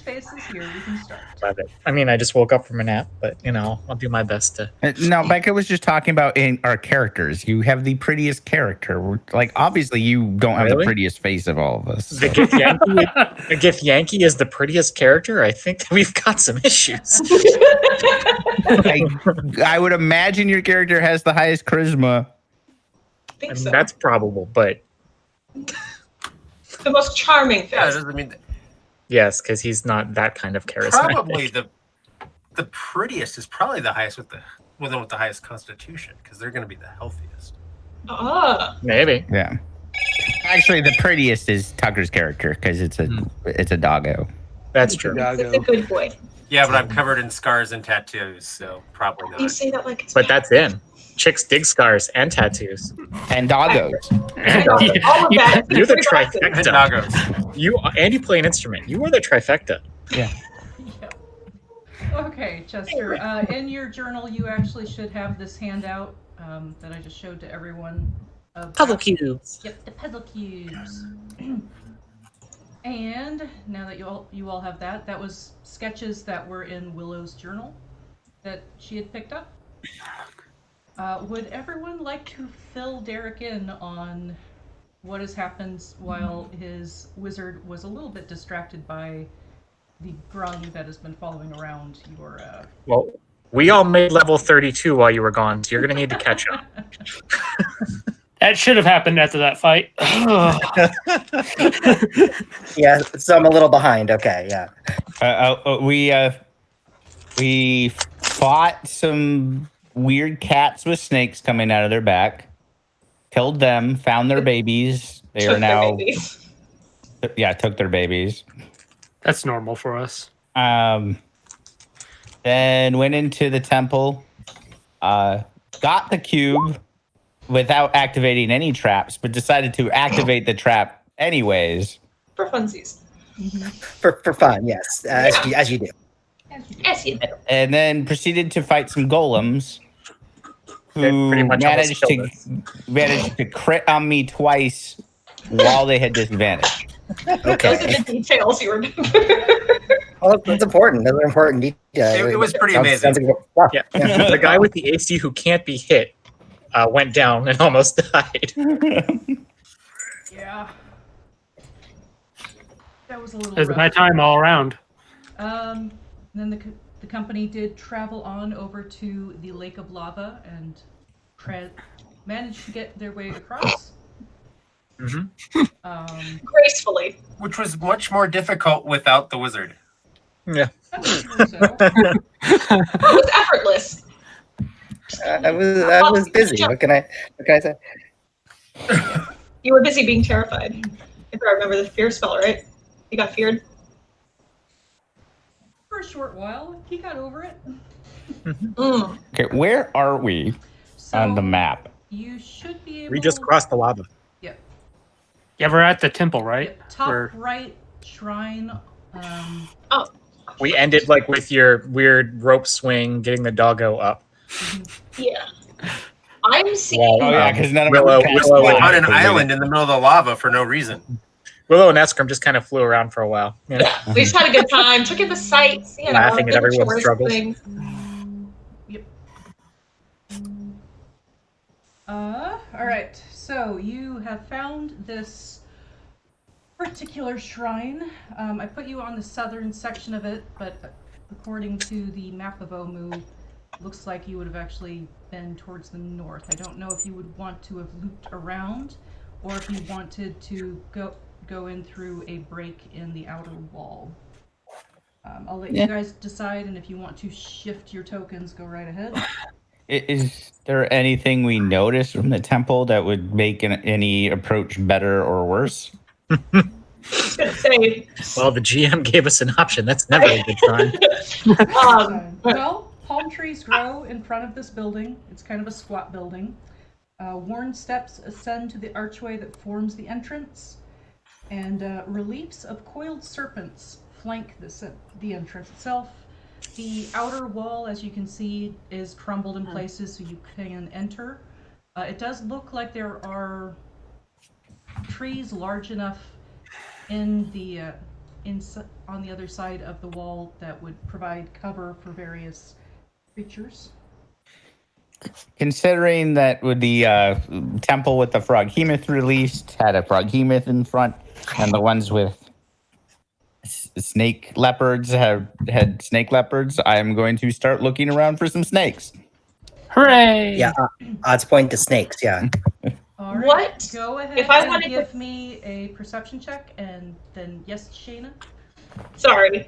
faces, here we can start. Love it. I mean, I just woke up from a nap, but I'll do my best to. No, Becca was just talking about in our characters. You have the prettiest character. Like, obviously, you don't have the prettiest face of all of us. So. The Gith Yankee is the prettiest character. I think that we've got some issues. I would imagine your character has the highest charisma. I think so. That's probable, but the most charming face. Yeah, it doesn't mean that. Yes, because he's not that kind of charismatic. Probably the prettiest is probably the highest with the highest constitution, because they're going to be the healthiest. Maybe. Yeah. Actually, the prettiest is Tucker's character because it's a doggo. That's true. It's a good boy. Yeah, but I'm covered in scars and tattoos, so probably not. You say that like it's But that's in. Chicks dig scars and tattoos. And doggos. All of that. You're the And trifecta. doggos. And you play an instrument. You are the trifecta. Yeah. Okay, Chester. In your journal, you actually should have this handout that I just showed to everyone. Puzzle cubes. Yep, the puzzle cubes. And now that you all have that, that was sketches that were in Willow's journal that she had picked up. Would everyone like to fill Derek in on what has happened while his wizard was a little bit distracted by the grung that has been following around your... Well, we all made level 32 while you were gone, so you're going to need to catch up. That should have happened after that fight. Yeah, so I'm a little behind. Okay, yeah. We fought some weird cats with snakes coming out of their back. Killed them. Found their babies. They are now. Took their babies. That's normal for us. Then went into the temple. Got the cube without activating any traps, but decided to activate the trap anyways. For funsies. For fun, yes. As you do. As you do. And then proceeded to fight some golems who managed to crit on me twice while they had disadvantage. Okay. Those are the details you remember. Well, that's important. Those are important details. It was pretty amazing. Yeah. The guy with the AC who can't be hit went down and almost died. Yeah. That was a little It was rough. my time all around. Then the company did travel on over to the Lake of Lava and managed to get their way across. Gracefully. Which was much more difficult without the wizard. Yeah. It was effortless. I was busy. What can I say? You were busy being terrified. If I remember the fear spell, right? You got feared. For a short while, he got over it. Okay, where are we on the map? You should be able. We just crossed the lava. Yep. Yeah, we're at the temple, right? Yep. Top right shrine. We ended with your weird rope swing, getting the doggo up. Yeah. I'm seeing. Because none of Willow on an island in the middle of the lava for no reason. Willow and Eskrim just kind of flew around for a while. Yeah, we just had a good time. Took in the sights. Laughing at everyone's struggles. Yep. All right. So you have found this particular shrine. I put you on the southern section of it, but according to the map of Omu, looks like you would have actually been towards the north. I don't know if you would want to have looped around, or if you wanted to go in through a break in the outer wall. I'll let you guys decide, and if you want to shift your tokens, go right ahead. Is there anything we noticed from the temple that would make any approach better or worse? I was gonna say. Well, the GM gave us an option. That's never a good sign. Well, palm trees grow in front of this building. It's kind of a squat building. Worn steps ascend to the archway that forms the entrance, and reliefs of coiled serpents flank the entrance itself. The outer wall, as you can see, is crumbled in places so you can enter. It does look like there are trees large enough in the on the other side of the wall that would provide cover for various creatures. Considering that with the temple with the froghemoth released had a froghemoth in front, and the ones with snake leopards had snake leopards, I am going to start looking around for some snakes. Hooray! Yeah, odds point to snakes. Yeah. All right, What? go ahead If I and wanted to- give me a perception check, and then yes, Shayna. Sorry.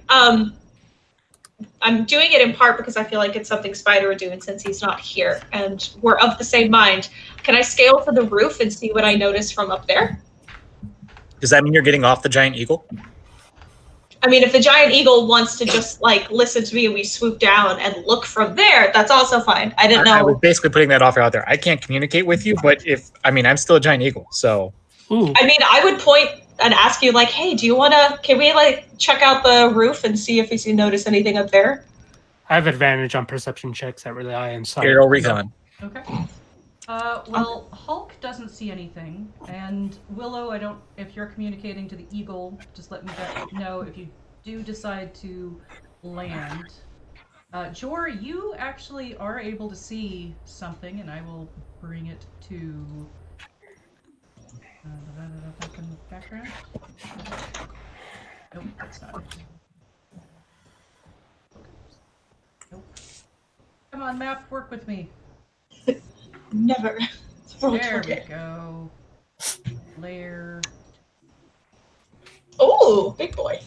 I'm doing it in part because I feel like it's something Spider would do, and since he's not here, and we're of the same mind, can I scale for the roof and see what I notice from up there? Does that mean you're getting off the giant eagle? I mean, if the giant eagle wants to just like listen to me and we swoop down and look from there, that's also fine. I didn't know. I was basically putting that offer out there. I can't communicate with you, but I'm still a giant eagle, so. Ooh. I mean, I would point and ask you like, hey, can we like check out the roof and see if we notice anything up there? I have advantage on perception checks that rely on sight. Aerial recon. Okay. Well, Hulk doesn't see anything, and Willow, if you're communicating to the eagle, just let me know if you do decide to land. Jor, you actually are able to see something, and I will bring it to back in the background. Nope, that's not it. Nope. Come on, map, work with me. Never. There we go. Layer. Oh, big boy.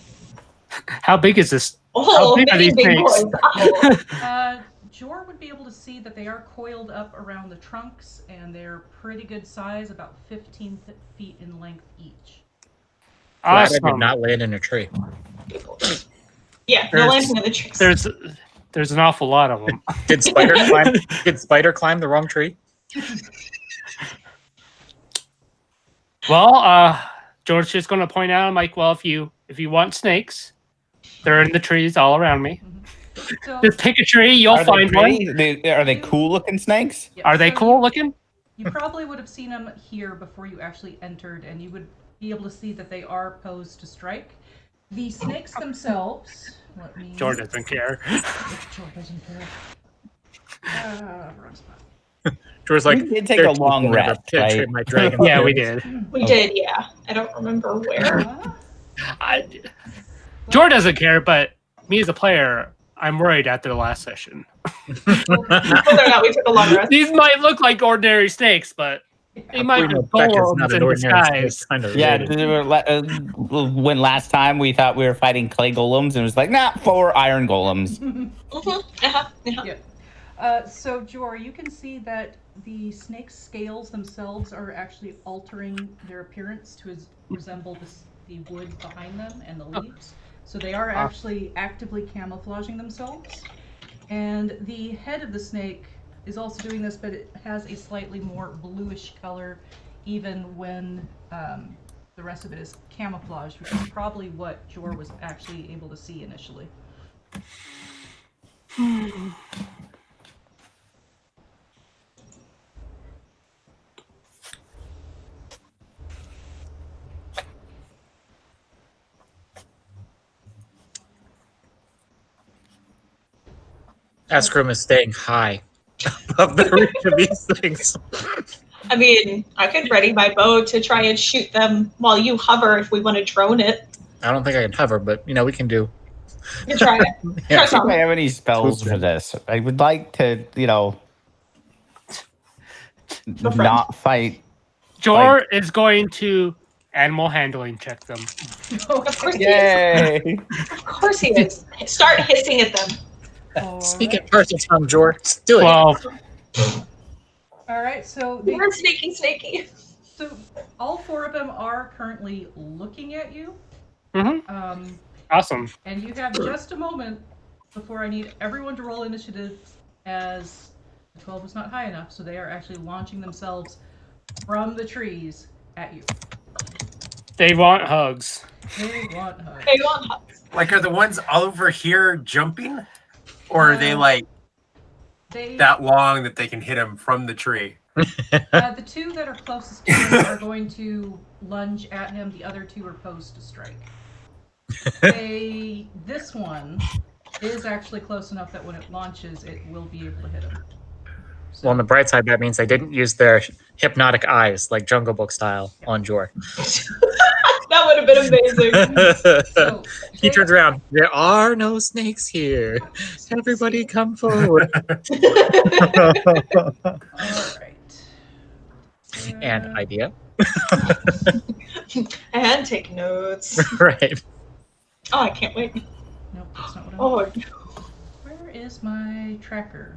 How big is this? Oh, big are many these big snakes? boys. Oh. Jor would be able to see that they are coiled up around the trunks, and they're pretty good size, about 15 feet in length each. Glad I did Awesome. not land in a tree. Yeah, no landing of the tricks. There's an awful lot of them. Did Spider climb the wrong tree? Well, George's just going to point out, I'm like, well, if you want snakes, they're in the trees all around me. So, Just pick a tree, you'll Are find they one. pretty? Are they cool looking snakes? yeah, Are they so cool looking? You probably would have seen them here before you actually entered, and you would be able to see that they are posed to strike. The snakes themselves. Let me. George doesn't care. George doesn't care. Wrong spot. George's like, We did take a long rest, right? My dragon. Yeah, we did. We did, yeah. I don't remember where. George doesn't care, but me as a player, I'm worried after the last session. Whether or not we took a long rest. These might look like ordinary snakes, but they might be golems in disguise. Yeah, when last time we thought we were fighting clay golems, and it was like, nah, 4 iron golems. So, Jor, you can see that the snake's scales themselves are actually altering their appearance to resemble the wood behind them and the leaves. So they are actually actively camouflaging themselves. And the head of the snake is also doing this, but it has a slightly more bluish color, even when the rest of it is camouflaged, which is probably what Jor was actually able to see initially. Askrim is staying high above the reach of these things. I mean, I could ready my bow to try and shoot them while you hover if we want to drone it. I don't think I can hover, but we can do. You can try it. Yeah. Try Do something. I have any spells for this? I would like to, not fight. Jor is going to animal handling check them. Of course he is. Yay! Of course he is. Start hissing at them. Speak in person, Tom Jor. Do it. 12. Alright, so We're snaky. so all 4 of them are currently looking at you. Mm-hmm. Awesome. And you have just a moment before I need everyone to roll initiative, as the 12 was not high enough, so they are actually launching themselves from the trees at you. They want hugs. They want hugs. They want hugs. Like, are the ones over here jumping? Or are they like They, that long that they can hit them from the tree? the 2 that are closest to him are going to lunge at him. The other 2 are posed to strike. This one is actually close enough that when it launches, it will be able to hit him. So, Well, on the bright side, that means they didn't use their hypnotic eyes, like Jungle Book style, on Jor. That would have been amazing. so He turns around. There are no snakes here. Everybody come forward. all right. And idea. And take notes. Right. Oh, I can't wait. Nope, that's not what I Oh, want. Where is my tracker?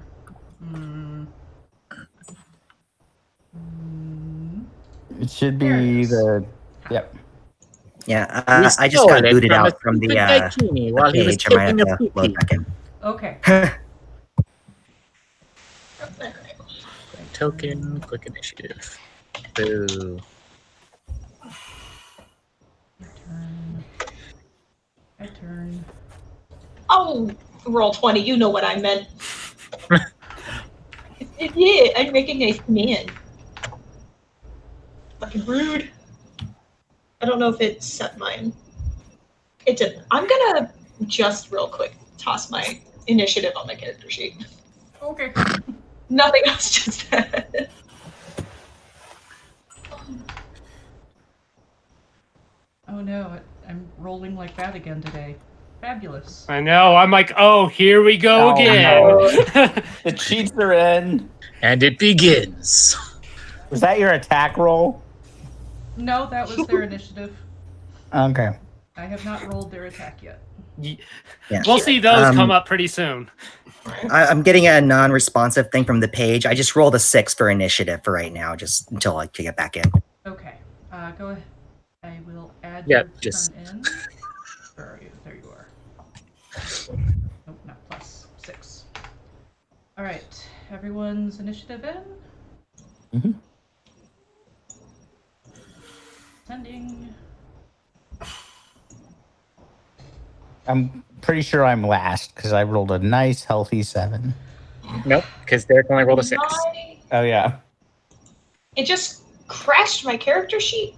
It should There it be is. the. Yep. Yeah, We I just stole got it booted from out from the Bikini while he was page. I might taking have a to poopy. load back in. Okay. Token, quick initiative. Boo. My turn. Oh, roll 20. You know what I meant. Yeah, I'm making a command. Fucking rude. I don't know if it set mine. It didn't. I'm gonna just real quick toss my initiative on my character sheet. Okay. Nothing else, just that. Oh no, I'm rolling like that again today. Fabulous. I know. I'm like, oh, here we go Oh, again. The cheats are in. And it begins. Was that your attack roll? No, that was their initiative. Okay. I have not rolled their attack yet. Yeah. We'll see those come up pretty soon. I'm getting a non-responsive thing from the page. I just rolled a 6 for initiative for right now, just until I can get back in. Okay. Go ahead. I will add Yeah, your just- turn in. Where are you? There you are. Nope, not plus 6. All right. Everyone's initiative in. Mhm. Sending. I'm pretty sure I'm last because I rolled a nice, healthy 7. Nope, because Derek only rolled a 6. Oh, yeah. It just crashed my character sheet.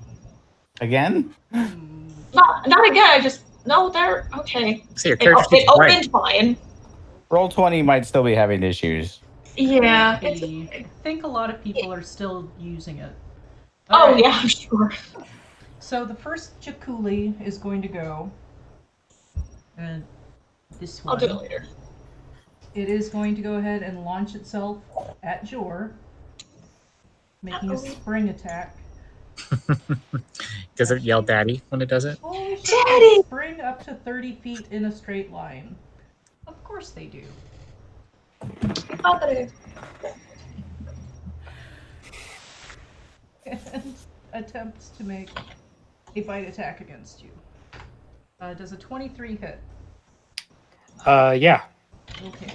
Again? Not again. I just no. There. Okay. So your It, character it sheet's blank. opened fine. Roll 20 might still be having issues. Yeah. I think a lot of people are still using it. Oh All right. yeah, I'm sure. So the first Jakuli is going to go. And this one. I'll do it later. It is going to go ahead and launch itself at Jor, making a Uh-oh. spring attack. Does it yell daddy when it does it? Holy shit, Daddy! they spring up to 30 feet in a straight line. Of course they do. Padre. And attempts to make a bite attack against you. Does a 23 hit? Yeah. Okay.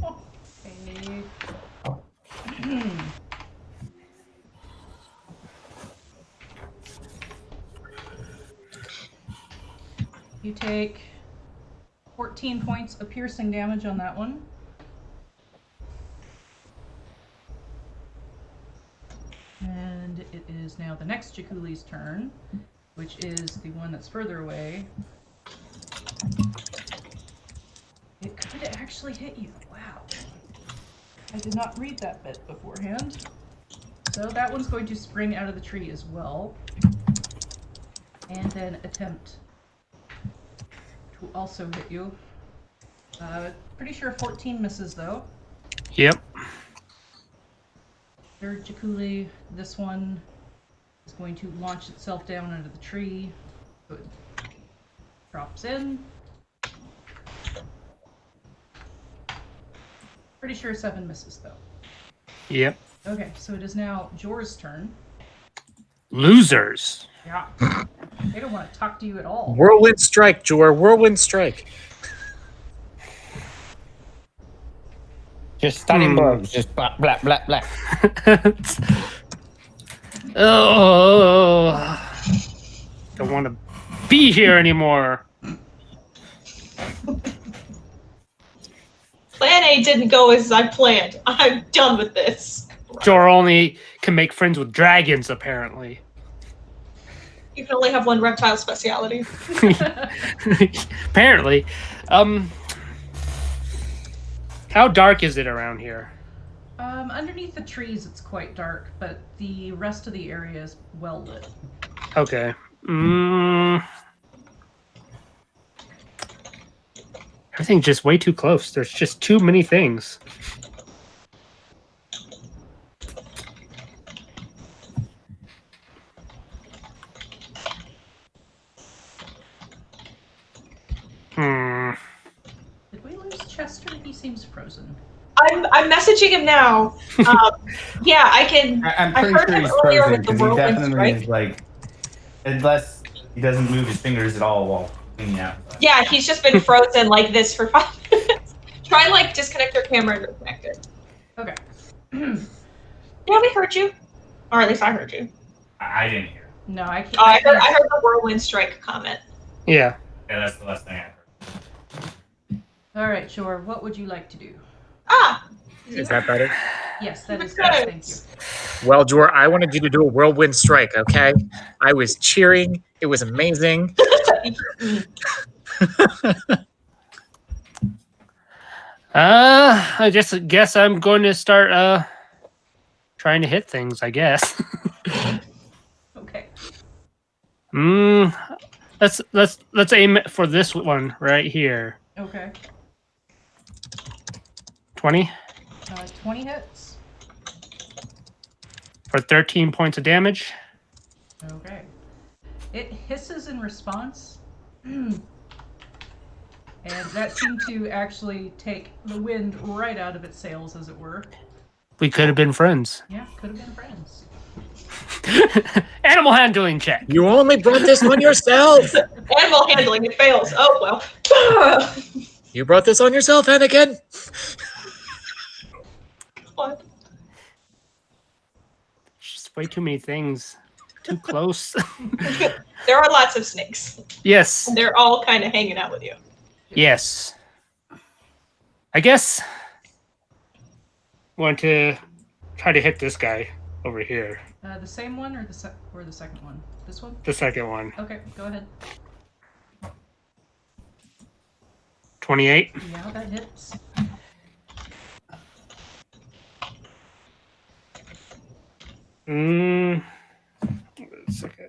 Okay. You take 14 points of piercing damage on that one. And it is now the next Jakuli's turn, which is the one that's further away. It could actually hit you. Wow. I did not read that bit beforehand. So that one's going to spring out of the tree as well. And then attempt to also hit you. Pretty sure 14 misses though. Yep. Third Jakuli, this one is going to launch itself down under the tree. So it drops in. Pretty sure 7 misses though. Yep. Okay, so it is now Jor's turn. Losers. Yeah. They don't want to talk to you at all. Whirlwind strike, Jor. Whirlwind strike. Just stunning blows. Just blah, blah, blah, blah. Oh. Don't want to be here anymore. Plan A didn't go as I planned. I'm done with this. Jor only can make friends with dragons, apparently. You can only have one reptile speciality. Apparently. How dark is it around here? Underneath the trees, it's quite dark, but the rest of the area is well lit. Okay. Everything's just way too close. There's just too many things. Did we lose Chester? He seems frozen. I'm messaging him now. Yeah, I can. I'm I pretty heard sure him he's earlier frozen with the because he whirlwind definitely strike. is like, unless he doesn't move his fingers at all while cleaning out. Yeah, he's just been frozen like this for 5 minutes. Try and like disconnect your camera and reconnect it. Okay. Yeah, we heard you, or at least I heard you. I didn't hear. No, I can't. I heard the whirlwind strike comment. Yeah. Yeah, that's the last thing I heard. All right, sure. What would you like to do? Ah, Is that better? Yes, that is Good. best. Thank you. Well, Jor, I wanted you to do a whirlwind strike, okay? I was cheering. It was amazing. I just guess I'm going to start trying to hit things, I guess. Okay. Let's aim for this one right here. Okay. 20 20 hits. for 13 points of damage. Okay. It hisses in response. And that seemed to actually take the wind right out of its sails, as it were. We could have been friends. Yeah, could have been friends. Animal handling check. You only brought this on yourself. animal handling, it fails. Oh well. You brought this on yourself, Anakin. What? Just way too many things. Too close. There are lots of snakes. Yes. And they're all kind of hanging out with you. Yes. I guess want to try to hit this guy over here. The same one or the second one? This one? The second one. Okay, go ahead. 28. Yeah, that hits. Wait a second.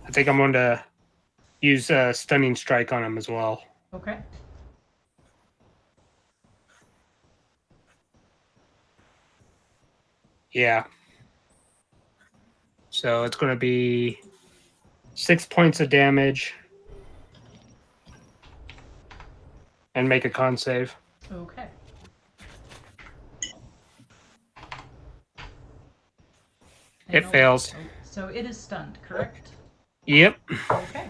I think I'm going to use a stunning strike on him as well. Okay. Yeah. So it's going to be 6 points of damage. And make a con save. Okay. It fails. So it is stunned, correct? Yep. Okay.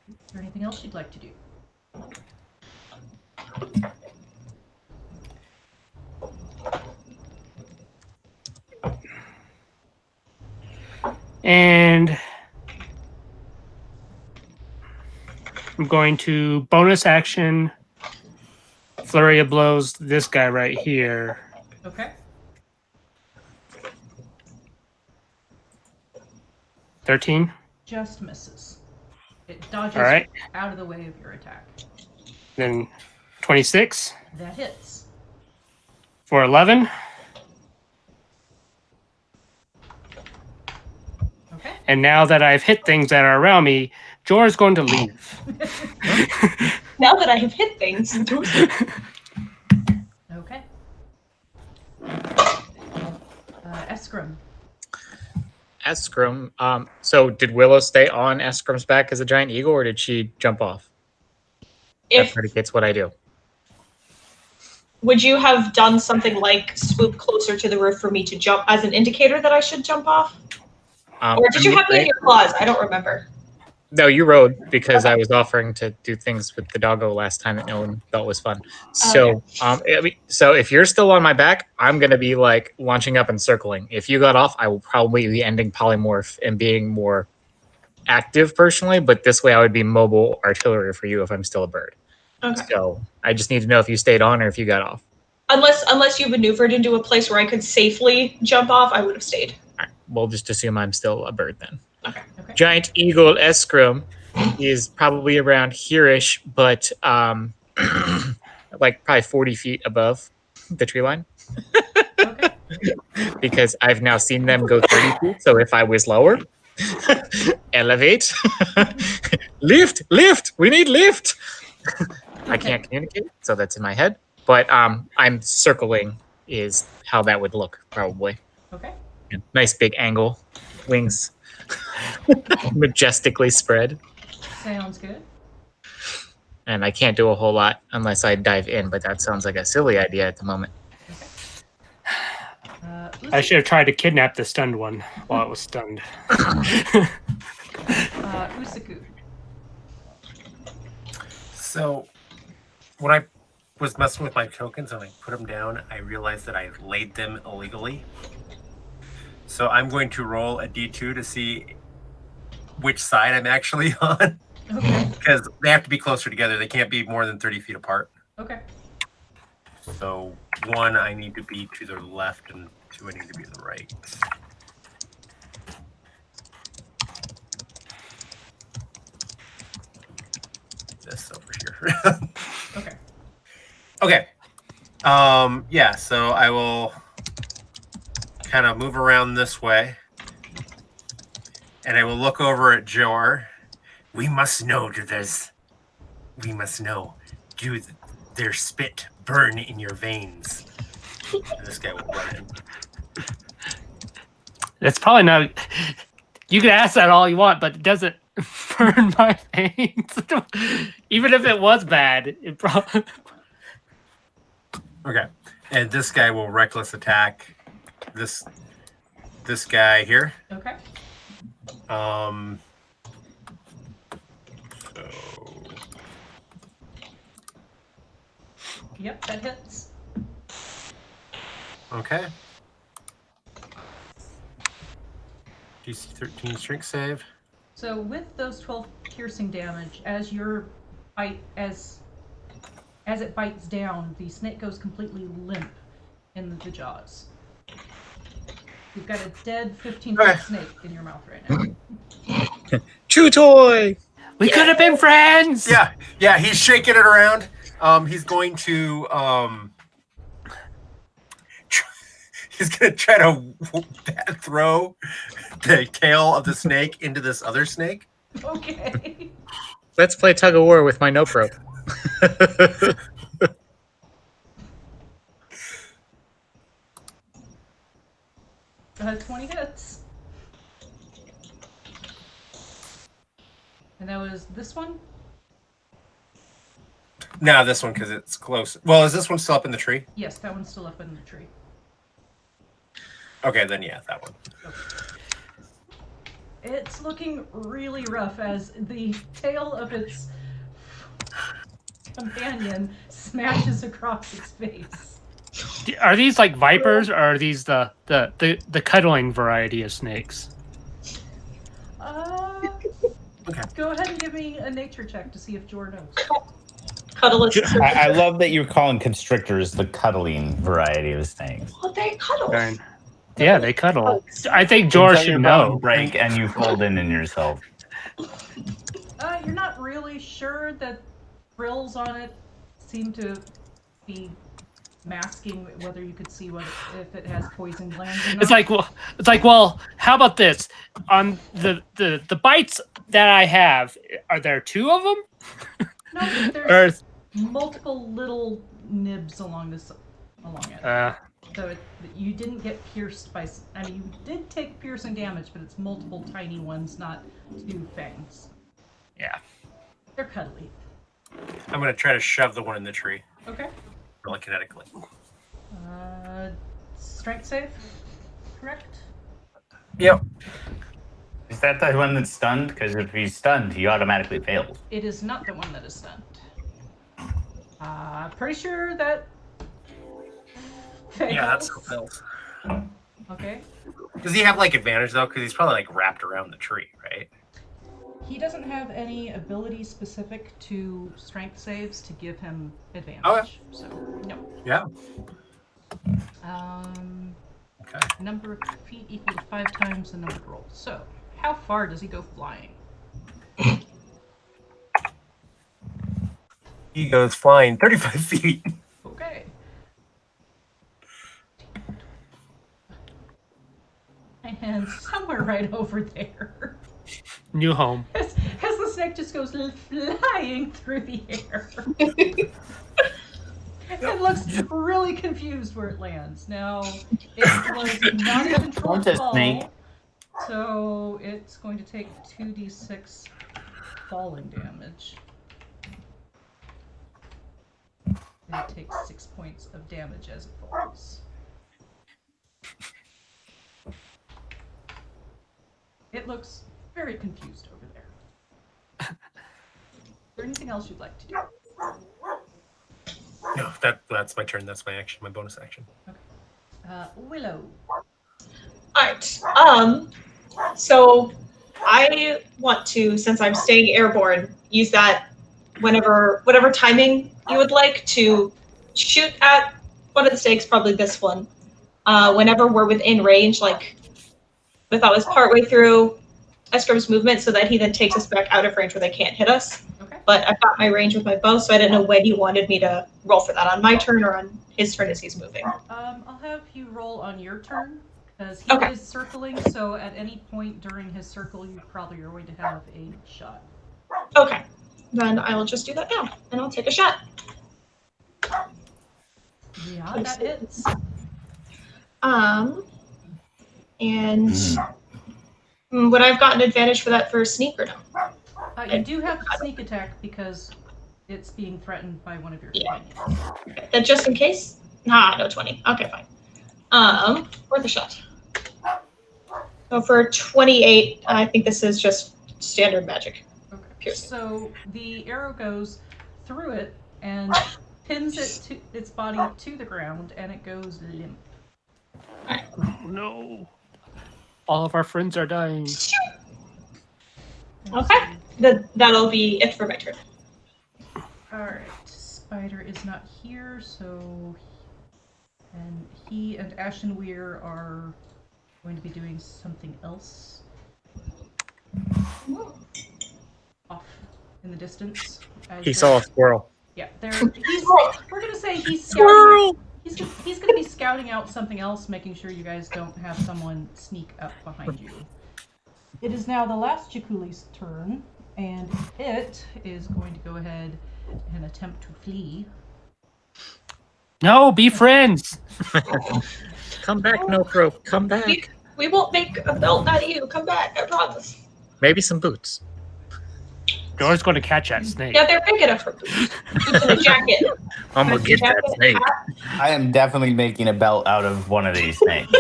Is there anything else you'd like to do? And I'm going to bonus action flurry of blows this guy right here. Okay. 13. Just misses. It dodges All right. out of the way of your attack. Then 26 That hits. for 11. Okay. And now that I've hit things that are around me, Jorah's going to leave. Now that I have hit things. Okay. Eskrim. Eskrim. So did Willow stay on Eskrim's back as a giant eagle, or did she jump off? That If predicates what I do. would you have done something like swoop closer to the roof for me to jump as an indicator that I should jump off? Or did you have me in your claws? I don't remember. No, you rode because I was offering to do things with the doggo last time that no one thought was fun. So, so if you're still on my back, I'm gonna be like launching up and circling. If you got off, I will probably be ending polymorph and being more active personally. But this way, I would be mobile artillery for you if I'm still a bird. Okay. So I just need to know if you stayed on or if you got off. Unless you maneuvered into a place where I could safely jump off, I would have stayed. All right, we'll just assume I'm still a bird then. Okay. Okay. Giant eagle escrum is probably around here-ish, but like probably 40 feet above the tree line. Okay. Because I've now seen them go 30 feet. So if I was lower, elevate, lift, we need lift. I can't communicate, so that's in my head. But I'm circling is how that would look, probably. Okay. Yeah, nice big angle, wings majestically spread. Sounds good. And I can't do a whole lot unless I dive in, but that sounds like a silly idea at the moment. I should have tried to kidnap the stunned one while it was stunned. Usaku. So, when I was messing with my tokens and I put them down, I realized that I laid them illegally. So I'm going to roll a d2 to see which side I'm actually on. Okay. Because they have to be closer together. They can't be more than 30 feet apart. Okay. So 1, I need to be to the left, and 2, I need to be to the right. This over here. Okay. Okay. Yeah, so I will kind of move around this way. And I will look over at Jor. We must know. Do their spit burn in your veins? And this guy will run in. That's probably not. You can ask that all you want, but it doesn't burn my veins. Even if it was bad, it probably. Okay. And this guy will reckless attack this guy here. Okay. So Yep, that hits. okay. DC 13 strength save. So with those 12 piercing damage, as your bite as it bites down, the snake goes completely limp in the jaws. You've got a dead 15-foot snake in your mouth right now. Chew toy. We could have been friends. Yeah, he's shaking it around. He's going to he's gonna try to throw the tail of the snake into this other snake. Okay. Let's play tug of war with my nope rope. 20 hits. And that was this one? No, this one because it's close. Well, is this one still up in the tree? Yes, that one's still up in the tree. Okay, then yeah, that one. Okay. It's looking really rough as the tail of its companion smashes across its face. Are these like vipers, or are these the cuddling variety of snakes? Okay. Go ahead and give me a nature check to see if Jor knows. Cuddle I love that you're calling constrictors the cuddling variety of snakes. Well, they cuddle. Darn. Yeah, they cuddle. I think George Until your should bones know. break and you fold in yourself. You're not really sure that frills on it seem to be masking whether you could see if it has poison glands or not. It's like, well, how about this? On the bites that I have, are there 2 of them? No, there's multiple little nibs along it. So you didn't get pierced by... I mean, you did take piercing damage, but it's multiple tiny ones, not 2 fangs. Yeah. They're cuddly. I'm gonna try to shove the one in the tree. Okay. Really kinetically. Strength save, correct? Yep. Is that the one that's stunned? Because if he's stunned, he automatically fails. It is not the one that is stunned. Pretty sure that... Yeah, that's fails. Okay. Does he have like advantage though? Because he's probably like wrapped around the tree, right? He doesn't have any ability specific to strength saves to give him advantage. Okay. So, no. Yeah. Okay. Number of feet equal to 5 times the number of rolls. So, how far does he go flying? He goes flying 35 feet. Okay. And somewhere right over there, New home. as the snake just goes flying through the air. It looks really confused where it lands. Now, it was not a controlled Don't fall, snake. so it's going to take 2d6 falling damage. And it takes 6 points of damage as it falls. It looks very confused over there. Is there anything else you'd like to do? No, that's my turn. That's my action, my bonus action. Willow. Alright. So I want to, since I'm staying airborne, use that whatever timing you would like to shoot at one of the snakes, probably this one. Whenever we're within range, like I thought was partway through Eskrum's movement, so that he then takes us back out of range where they can't hit us. Okay. But I've got my range with my bow, so I didn't know when you wanted me to roll for that, on my turn or on his turn as he's moving. I'll have you roll on your turn, because he Okay. is circling, so at any point during his circle, you probably are going to have a shot. Okay. Then I will just do that now, and I'll take a shot. Yeah, that hits. And would I have gotten advantage for that for sneak or no? You do have sneak attack because it's being threatened by one of your Yeah. companions. That just in case? Nah, no 20. Okay, fine. Worth a shot. So for 28, I think this is just standard magic. Okay. Piercing. So the arrow goes through it and pins it to its body to the ground, and it goes limp. Oh, no. All of our friends are dying. Okay. That'll be it for my turn. Alright, Spider is not here, so... And he and Ashen Weir are going to be doing something else. Off in the distance. He saw a squirrel. Yeah, we're gonna say he's scouting. He's gonna be scouting out something else, making sure you guys don't have someone sneak up behind you. It is now the last Jakuli's turn, and it is going to go ahead and attempt to flee. No, be friends. Come back, Nocro. Come back. We won't make a belt out of you. Come back, I promise. Maybe some boots. Dora's going to catch that snake. Yeah, they're big enough for boots. Boots and a jacket. I'm gonna get that snake. I am definitely making a belt out of one of these snakes.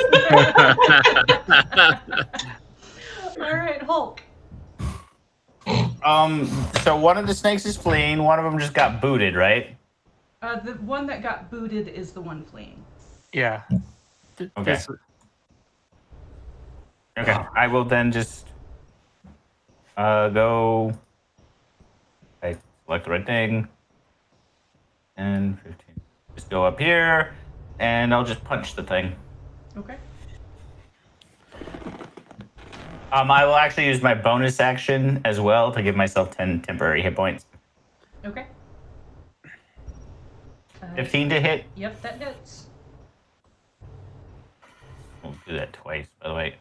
Alright, Hulk. So one of the snakes is fleeing. One of them just got booted, right? The one that got booted is the one fleeing. Yeah. Okay. Okay. I will then just go. I select the right thing. And 15. Just go up here, and I'll just punch the thing. Okay. I will actually use my bonus action as well to give myself 10 temporary hit points. Okay. 15 to hit. Yep, that hits. We'll do that twice, by the way.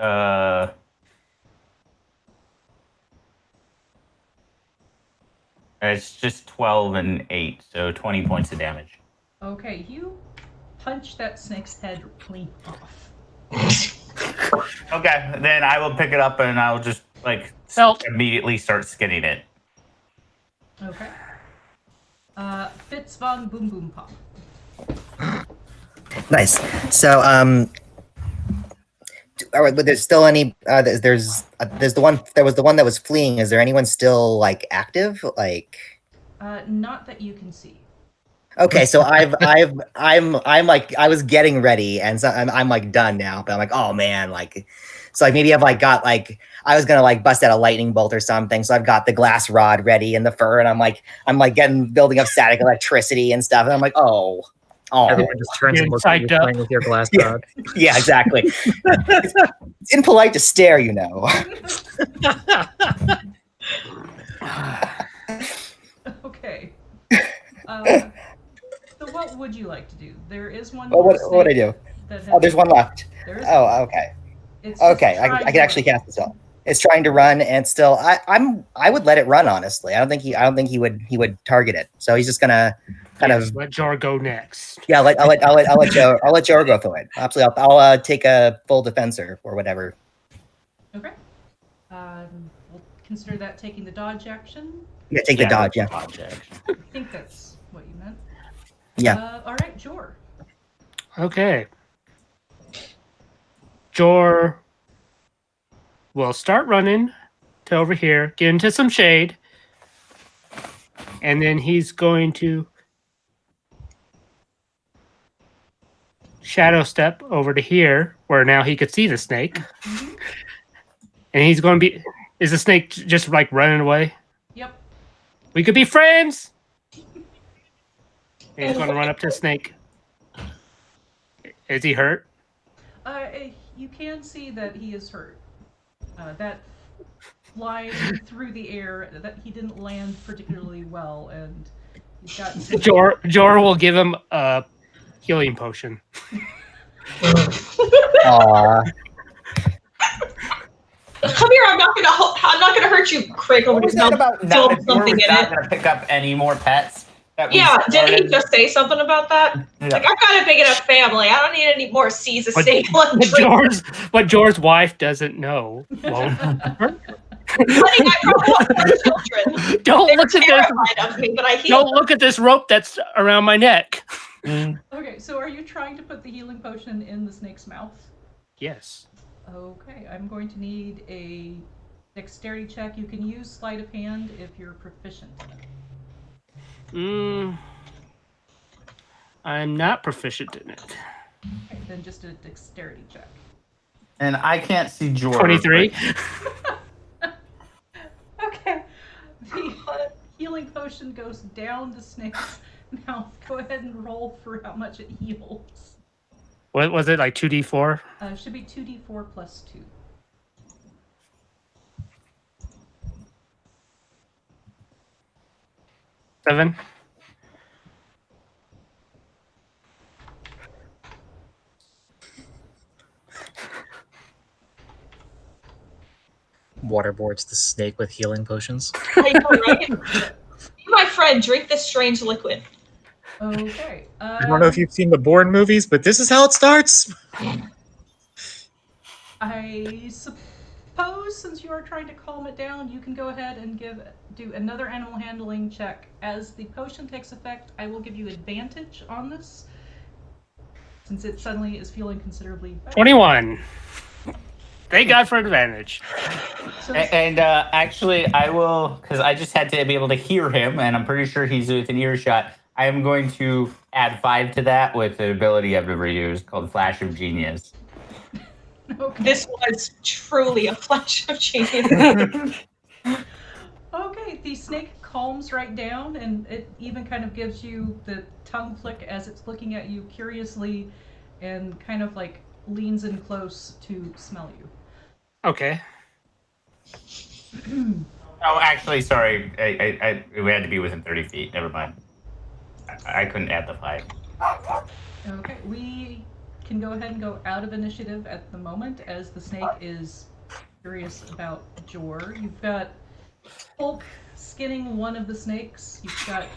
It's just 12 and 8, so 20 points of damage. Okay, you punch that snake's head clean off. Okay, then I will pick it up and I'll just Help. immediately start skinning it. Okay. Fitz von Boom Boom Pop. Nice. So, all right, but there's still any? There's the one. There was the one that was fleeing. Is there anyone still active? Not that you can see. Okay, so I'm like I was getting ready, and so I'm like done now. But I'm like, oh man, like, so like maybe I've like got like I was gonna like bust out a lightning bolt or something. So I've got the glass rod ready and the fur, and I'm like building up static electricity and stuff. And I'm like, oh. Everyone just turns and looks at you Psyched up. playing with your glass Yeah. rod. Yeah, exactly. It's impolite to stare, you know. Okay. So what would you like to do? There is one. Well, more what would I snake do? that Oh, there's one left. There is. Oh, okay. It's just Okay, I trying can to actually run. cast the spell. It's trying to run, and it's still. I would let it run. Honestly, I don't think he would target it. So he's just gonna kind of. let Jar go next. Yeah, I'll let Joe go through it. Absolutely, I'll take a full defensor or whatever. Okay. We'll consider that taking the dodge action. Yeah, take the dodge. Yeah, Dodge action. I think that's what you meant. yeah. All right, Jor. Okay. Jor will start running to over here, get into some shade, and then he's going to shadow step over to here, where now he could see the snake. And he's going to be... Is the snake just like running away? Yep. We could be friends! And he's going to run up to the snake. Is he hurt? You can see that he is hurt. That flying through the air, that he didn't land particularly well, and he's got. Jor will give him a healing potion. Aw. Come here, I'm not gonna hurt you, Crick, over his mouth. Fill something in not it. gonna pick up any more pets. Yeah, didn't he just say something about that? Yeah. Like, I've got a big enough family. I don't need any more seas of stable and What Jor's wife doesn't know. Won't. Honey, I probably want more children. Don't They're look at this. terrified of me, but I heal. Don't look at this rope that's around my neck. Okay, so are you trying to put the healing potion in the snake's mouth? Yes. Okay, I'm going to need a dexterity check. You can use sleight of hand if you're proficient in it. I'm not proficient in it. Okay, then just a dexterity check. And I can't see George. 23. Okay. The healing potion goes down the snake's mouth. Go ahead and roll for how much it heals. What was it, like 2d4? Should be 2d4 plus 2. Seven. Waterboards the snake with healing potions. I know, right? Be my friend, drink this strange liquid. Okay. I don't know if you've seen the Bourne movies, but this is how it starts. I suppose since you are trying to calm it down, you can go ahead and do another animal handling check. As the potion takes effect, I will give you advantage on this, since it suddenly is feeling considerably better. 21. Thank God for advantage. So And actually, I will, because I just had to be able to hear him, and I'm pretty sure he's within earshot. I am going to add 5 to that with an ability I've never used called Flash of Genius. okay. This was truly a flash of genius. Okay, the snake calms right down, and it even kind of gives you the tongue flick as it's looking at you curiously, and kind of like leans in close to smell you. Okay. Oh, actually, sorry. We had to be within 30 feet. Never mind. I couldn't add the 5. Okay, we can go ahead and go out of initiative at the moment as the snake is curious about Jor. You've got Hulk skinning one of the snakes. You've got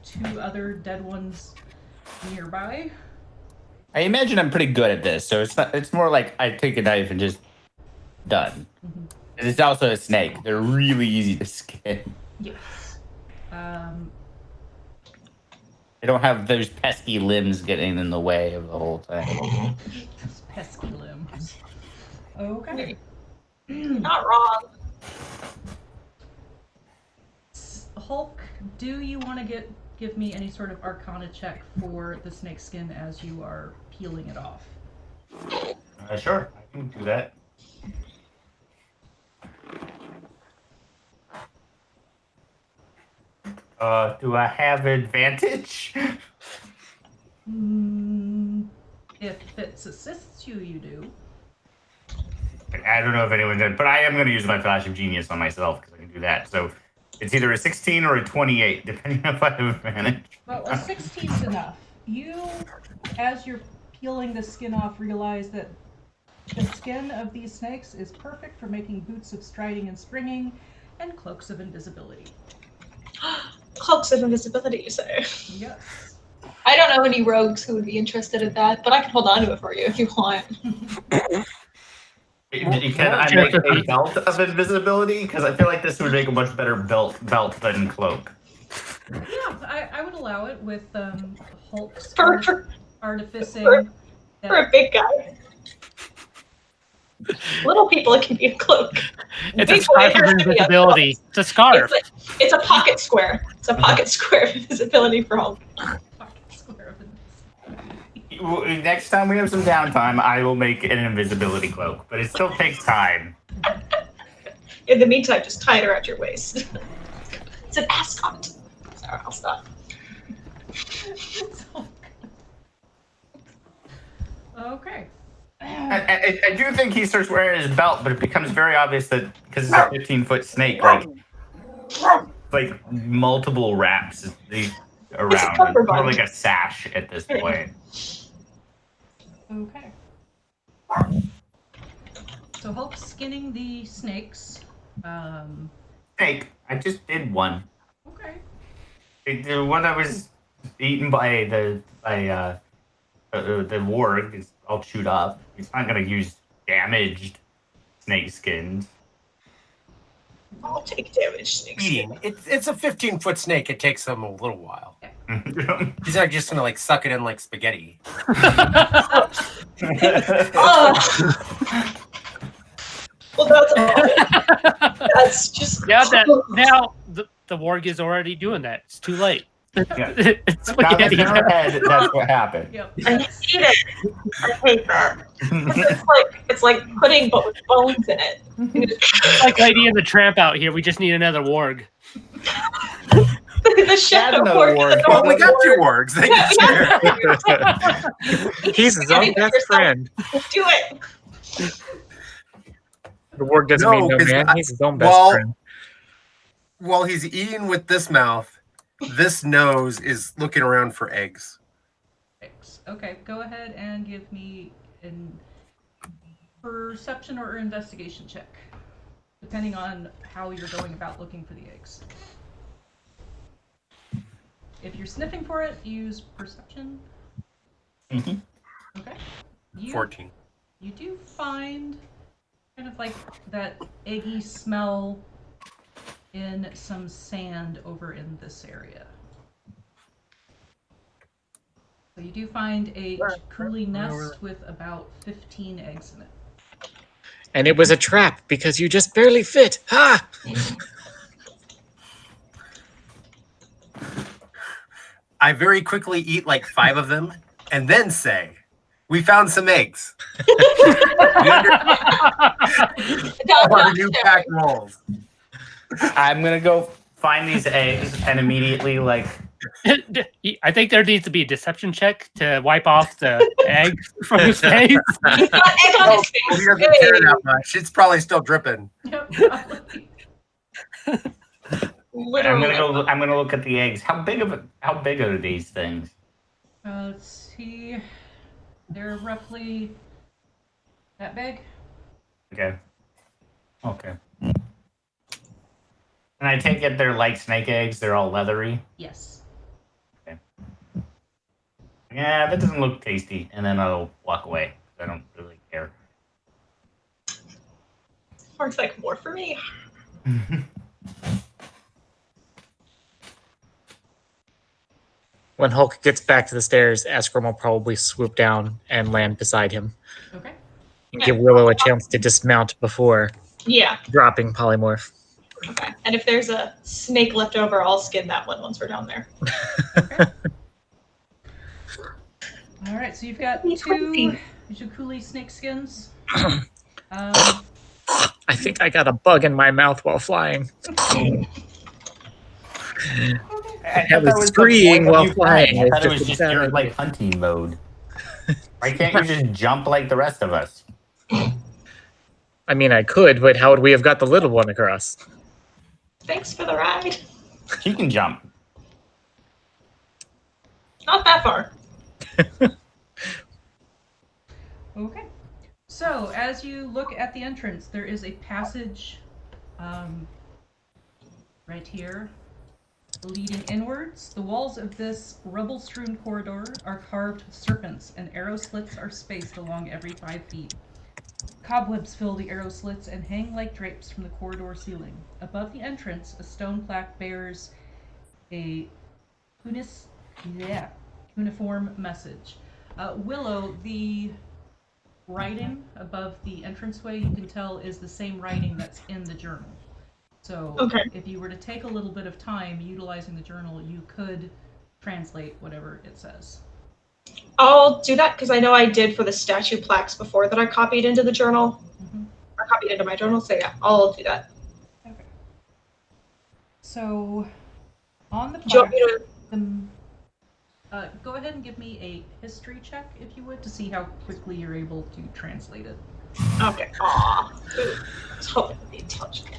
2 other dead ones nearby. I imagine I'm pretty good at this, so it's not. It's more like I take a knife and just done. Mhm. It's also a snake. They're really easy to skin. Yes. They don't have those pesky limbs getting in the way of the whole thing. Those pesky limbs. Okay. Not wrong. Hulk, do you want to get give me any sort of Arcana check for the snake skin as you are peeling it off. Sure, I can do that. Do I have advantage? If it assists you, you do. I don't know if anyone did, but I am going to use my Flash of Genius on myself because I can do that. So it's either a 16 or a 28, depending on if I have advantage. Well, a 16's enough. You, as you're peeling the skin off, realize that the skin of these snakes is perfect for making boots of striding and springing and cloaks of invisibility. Cloaks of invisibility, you say? Yes. I don't know any rogues who would be interested in that, but I can hold on to it for you if you want. Can I make a belt of invisibility? Because I feel like this would make a much better belt than cloak. Yeah, I would allow it with Hulk's For artificing. a big guy. Little people, it can be a cloak. It's Big a scarf boy, of it can be a invisibility. cloak. It's a scarf. It's a pocket square. It's a pocket square of invisibility for Hulk. Next time we have some downtime, I will make an invisibility cloak, but it still takes time. In the meantime, just tie it around your waist. It's an ascot. Sorry, I'll stop. Okay. I do think he starts wearing his belt, but it becomes very obvious that because it's a 15-foot snake, like multiple wraps around. It's more like a sash at this point. Okay. So Hulk's skinning the snakes. Snake. I just did one. Okay. The one that was eaten by the warg is all chewed up. He's not gonna use damaged snake skins. I'll take damage. Eating. It's a 15-foot snake. It takes them a little while. Yeah. He's not just gonna like suck it in like spaghetti. Well, that's just now the warg is already doing that. It's too late. Yeah. It's Now that's spaghetti. in her head, that's what happened. Yep. I hate it. I hate that. It's like pudding, but with bones in it. It's like Lady and the Tramp out here. We just need another warg. The shadow another warg. warg. Oh, we got two wargs. They can share. He's his own best friend. Do it. The warg doesn't No, mean no 'cause man. He's his own best well- friend. While he's eating with this mouth, this nose is looking around for eggs. Okay, go ahead and give me a perception or investigation check, depending on how you're going about looking for the eggs. If you're sniffing for it, use perception. Mhm. Okay. 14. You do find kind of like that eggy smell in some sand over in this area. So you do find a coolie nest with about 15 eggs in it. And it was a trap because you just barely fit. Ha! I very quickly eat like 5 of them and then say, "We found some eggs." Our new pack rolls. I'm gonna go find these eggs and immediately like I think there needs to be a deception check to wipe off the eggs from his face. He's got egg on Oh, his face. he doesn't care that much. It's probably still dripping. Yep, probably. Literally. I'm gonna look at the eggs. How big are these things? Let's see. They're roughly that big. Okay. And I take it they're like snake eggs, they're all leathery. Yes. Yeah, that doesn't look tasty. And then I'll walk away. I don't really care. Works like more for me. When Hulk gets back to the stairs, Askram will probably swoop down and land beside him. Okay. And give Willow a chance to dismount before Yeah. dropping Polymorph. Okay. And if there's a snake left over, I'll skin that one once we're down there. Okay. All right, so you've got 2 Jukuli snake skins. I think I got a bug in my mouth while flying. I was screaming while flying. I thought it was It's just a your bad like idea. hunting mode. Why can't you just jump like the rest of us? I mean, I could, but how would we have got the little one across? Thanks for the ride. She can jump. Not that far. Okay. So, as you look at the entrance, there is a passage right here leading inwards. The walls of this rubble-strewn corridor are carved with serpents, and arrow slits are spaced along every 5 feet. Cobwebs fill the arrow slits and hang like drapes from the corridor ceiling. Above the entrance, a stone plaque bears a cuneiform message. Willow, the writing above the entranceway, you can tell is the same writing that's in the journal. So if you were to take a little bit of time utilizing the journal, you could translate whatever it says. I'll do that because I know I did for the statue plaques before that I copied into the journal. Or copied into my journal, so yeah, I'll do that. Okay. So, on the Do you want plaque, me to... go ahead and give me a history check, if you would, to see how quickly you're able to translate it. Okay. Aw. Ooh. I was hoping it would be intelligent.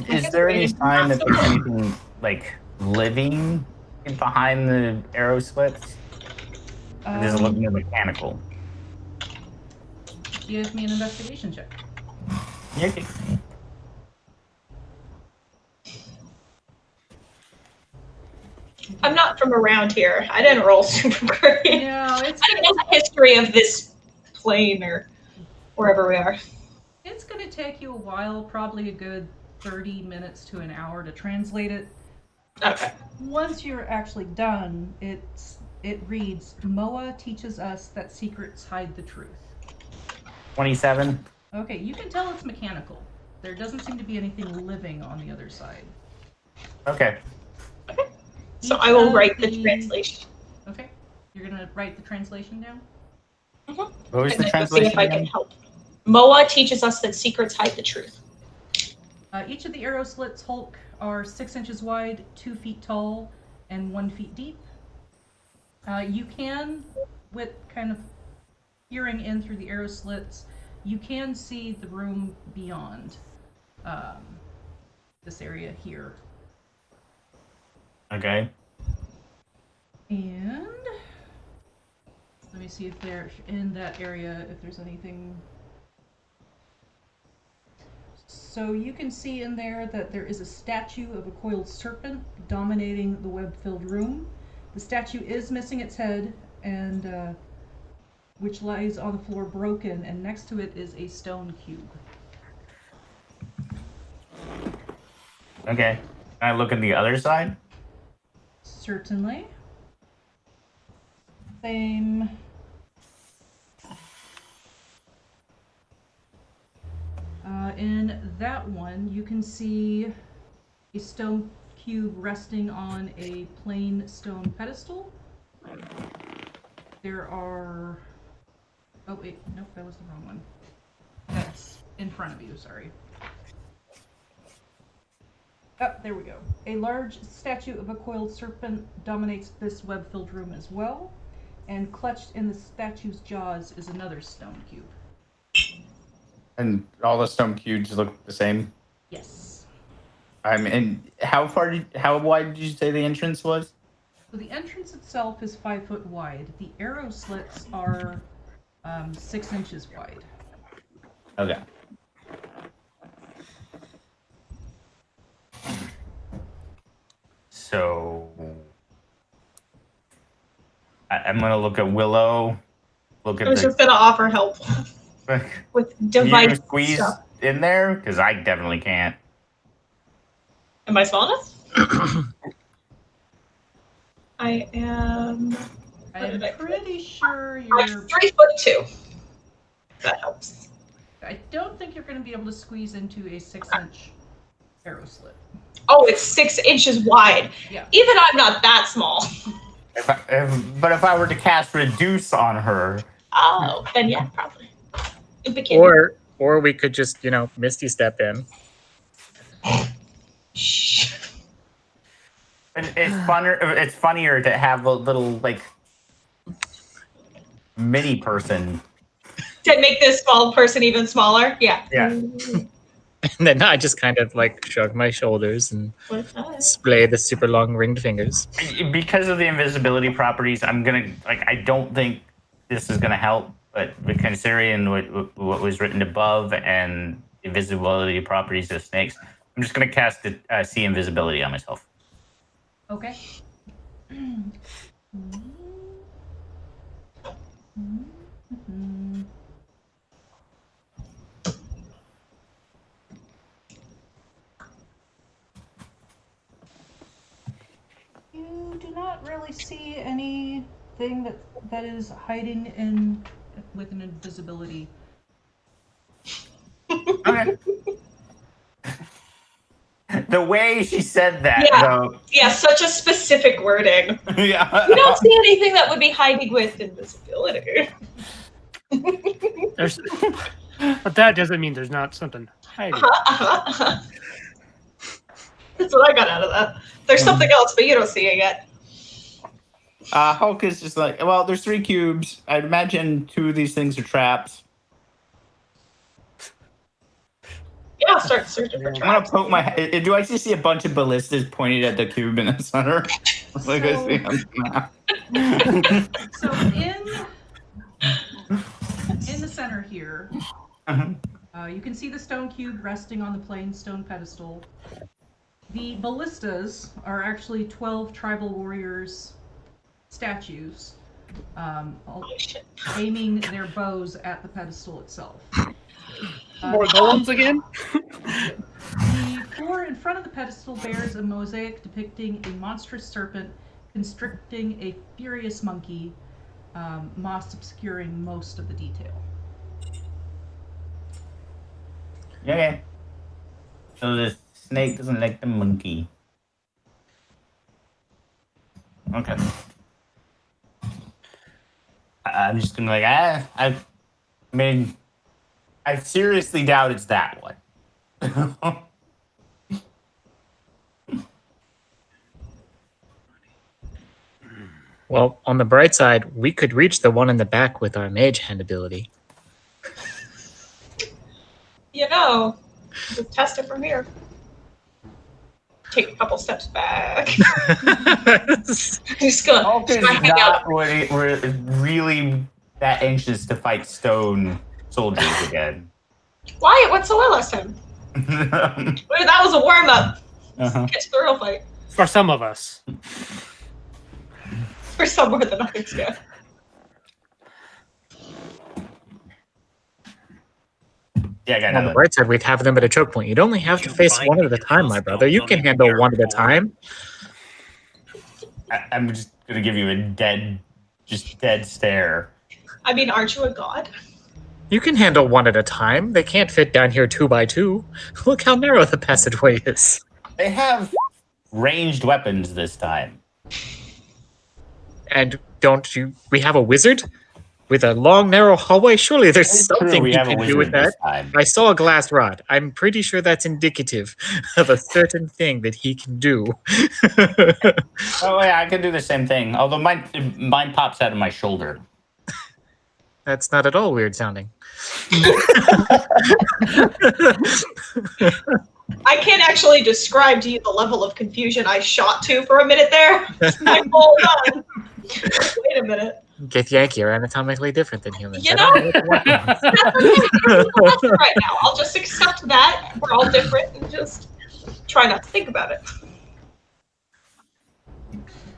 Is there any sign that there's anything like living behind the arrow slits? Or does it look more mechanical? Give me an investigation check. Okay. I'm not from around here. I didn't roll super great. No, it's I don't know the history of this plane or wherever we are. it's going to take you a while, probably a good 30 minutes to an hour to translate it. Okay. Once you're actually done, it reads, Moa teaches us that secrets hide the truth. 27. Okay, you can tell it's mechanical. There doesn't seem to be anything living on the other side. Okay. So I will write the translation. Okay, you're going to write the translation down? What was And the then we'll see if translation I can again? help. Moa teaches us that secrets hide the truth. Each of the arrow slits, Hulk, are 6 inches wide, 2 feet tall, and 1 feet deep. You can, with kind of peering in through the arrow slits, you can see the room beyond this area here. Okay. And let me see if they're in that area, if there's anything. So you can see in there that there is a statue of a coiled serpent dominating the web-filled room. The statue is missing its head, and which lies on the floor broken, and next to it is a stone cube. Okay. Can I look at the other side? Certainly. Same. In that one, you can see a stone cube resting on a plain stone pedestal. There are... Oh, wait. Nope, that was the wrong one. That's in front of you, sorry. Oh, there we go. A large statue of a coiled serpent dominates this web-filled room as well, and clutched in the statue's jaws is another stone cube. And all the stone cubes look the same? Yes. I mean, how wide did you say the entrance was? So the entrance itself is 5 foot wide. The arrow slits are 6 inches wide. Okay. So I'm gonna look at Willow. Look at I was just gonna offer help with Can you device squeeze stuff. in there? Because I definitely can't. Am I small enough? I am. I'm pretty sure I'm you're... 3'2". That helps. I don't think you're going to be able to squeeze into a 6-inch arrow slit. Oh, it's 6 inches wide. Yeah. Even I'm not that small. But if I were to cast reduce on her, Oh, then yeah, probably. It became or we could just, Misty step in. Shh. it's funner. It's funnier to have a little like mini person. To make this small person even smaller? Yeah. Yeah. And then I just kind of like shrug my shoulders and display the super long ringed fingers. Because of the invisibility properties, I'm gonna like. I don't think this is gonna help, but considering what was written above and invisibility properties of snakes, I'm just gonna cast see invisibility on myself. Okay. You do not really see anything that is hiding with an invisibility. Okay. The way she said that, Yeah. though. Yeah, such a specific wording. Yeah. You don't see anything that would be hiding with invisibility. But that doesn't mean there's not something hiding. That's what I got out of that. There's something else, but you don't see it yet. Hulk is just like, well, there's 3 cubes. I'd imagine 2 of these things are traps. Yeah, I'll start searching for I'm gonna traps. poke my head. Do I just see a bunch of ballistas pointed at the cube in the center? Like I see on the map. So in the center here, you can see the stone cube resting on the plain stone pedestal. The ballistas are actually 12 tribal warriors statues, aiming their bows at the pedestal itself. More golems again? The floor in front of the pedestal bears a mosaic depicting a monstrous serpent constricting a furious monkey, moss obscuring most of the detail. Okay. So the snake doesn't like the monkey. Okay. I'm just gonna I mean, I seriously doubt it's that one. Well, on the bright side, we could reach the one in the back with our mage hand ability. Just test it from here. Take a couple steps back. Just go. Hulk is not really that anxious to fight stone soldiers again. Why? What's the way last time? That was a warm up. Get to the real fight. For some of us. For some more than others, yeah. Yeah, I got On the another. bright side, we'd have them at a choke point. You'd only have to You face find one at a your time, my house brother. You built can on a handle mirror one at a board. time. I'm just gonna give you a dead stare. I mean, aren't you a god? You can handle one at a time. They can't fit down here 2 by 2. Look how narrow the passageway is. They have ranged weapons this time. And we have a wizard with a long, narrow hallway? Surely there's It's true, something we you have a can do with wizard this that. time. I saw a glass rod. I'm pretty sure that's indicative of a certain thing that he can do. Oh yeah, I can do the same thing. Although mine pops out of my shoulder. That's not at all weird sounding. I can't actually describe to you the level of confusion I shot to for a minute there. Like, hold on. Wait a minute. Githyanki are anatomically different than humans. You I know? don't know what to That's okay. Right now, I'll just accept that we're all different and just try not to think about it.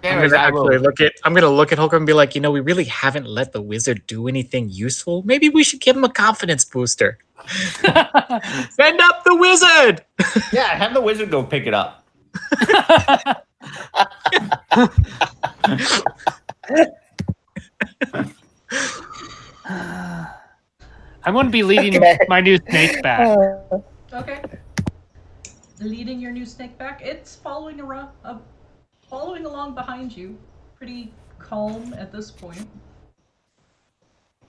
Anyways, I'm gonna look at Holger and be like, we really haven't let the wizard do anything useful. Maybe we should give him a confidence booster. Send up the wizard! Yeah, have the wizard go pick it up. I'm going to be leading my new snake back. Okay. leading your new snake back. It's following along behind you, pretty calm at this point.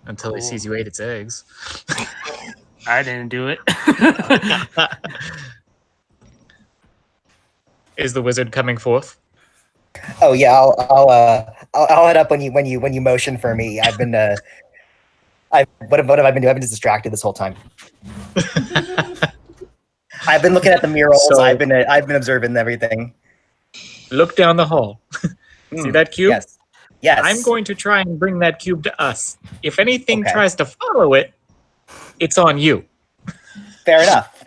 Until he sees you ate its eggs. I didn't do it. Is the wizard coming forth? Oh yeah, I'll head up when you motion for me. I've been what have I been doing? I've been just distracted this whole time. I've been looking at the murals. So- I've been observing everything. Look down the hall. See that cube? Yes. Yes. I'm going to try and bring that cube to us. If anything Okay. tries to follow it, it's on you. Fair enough.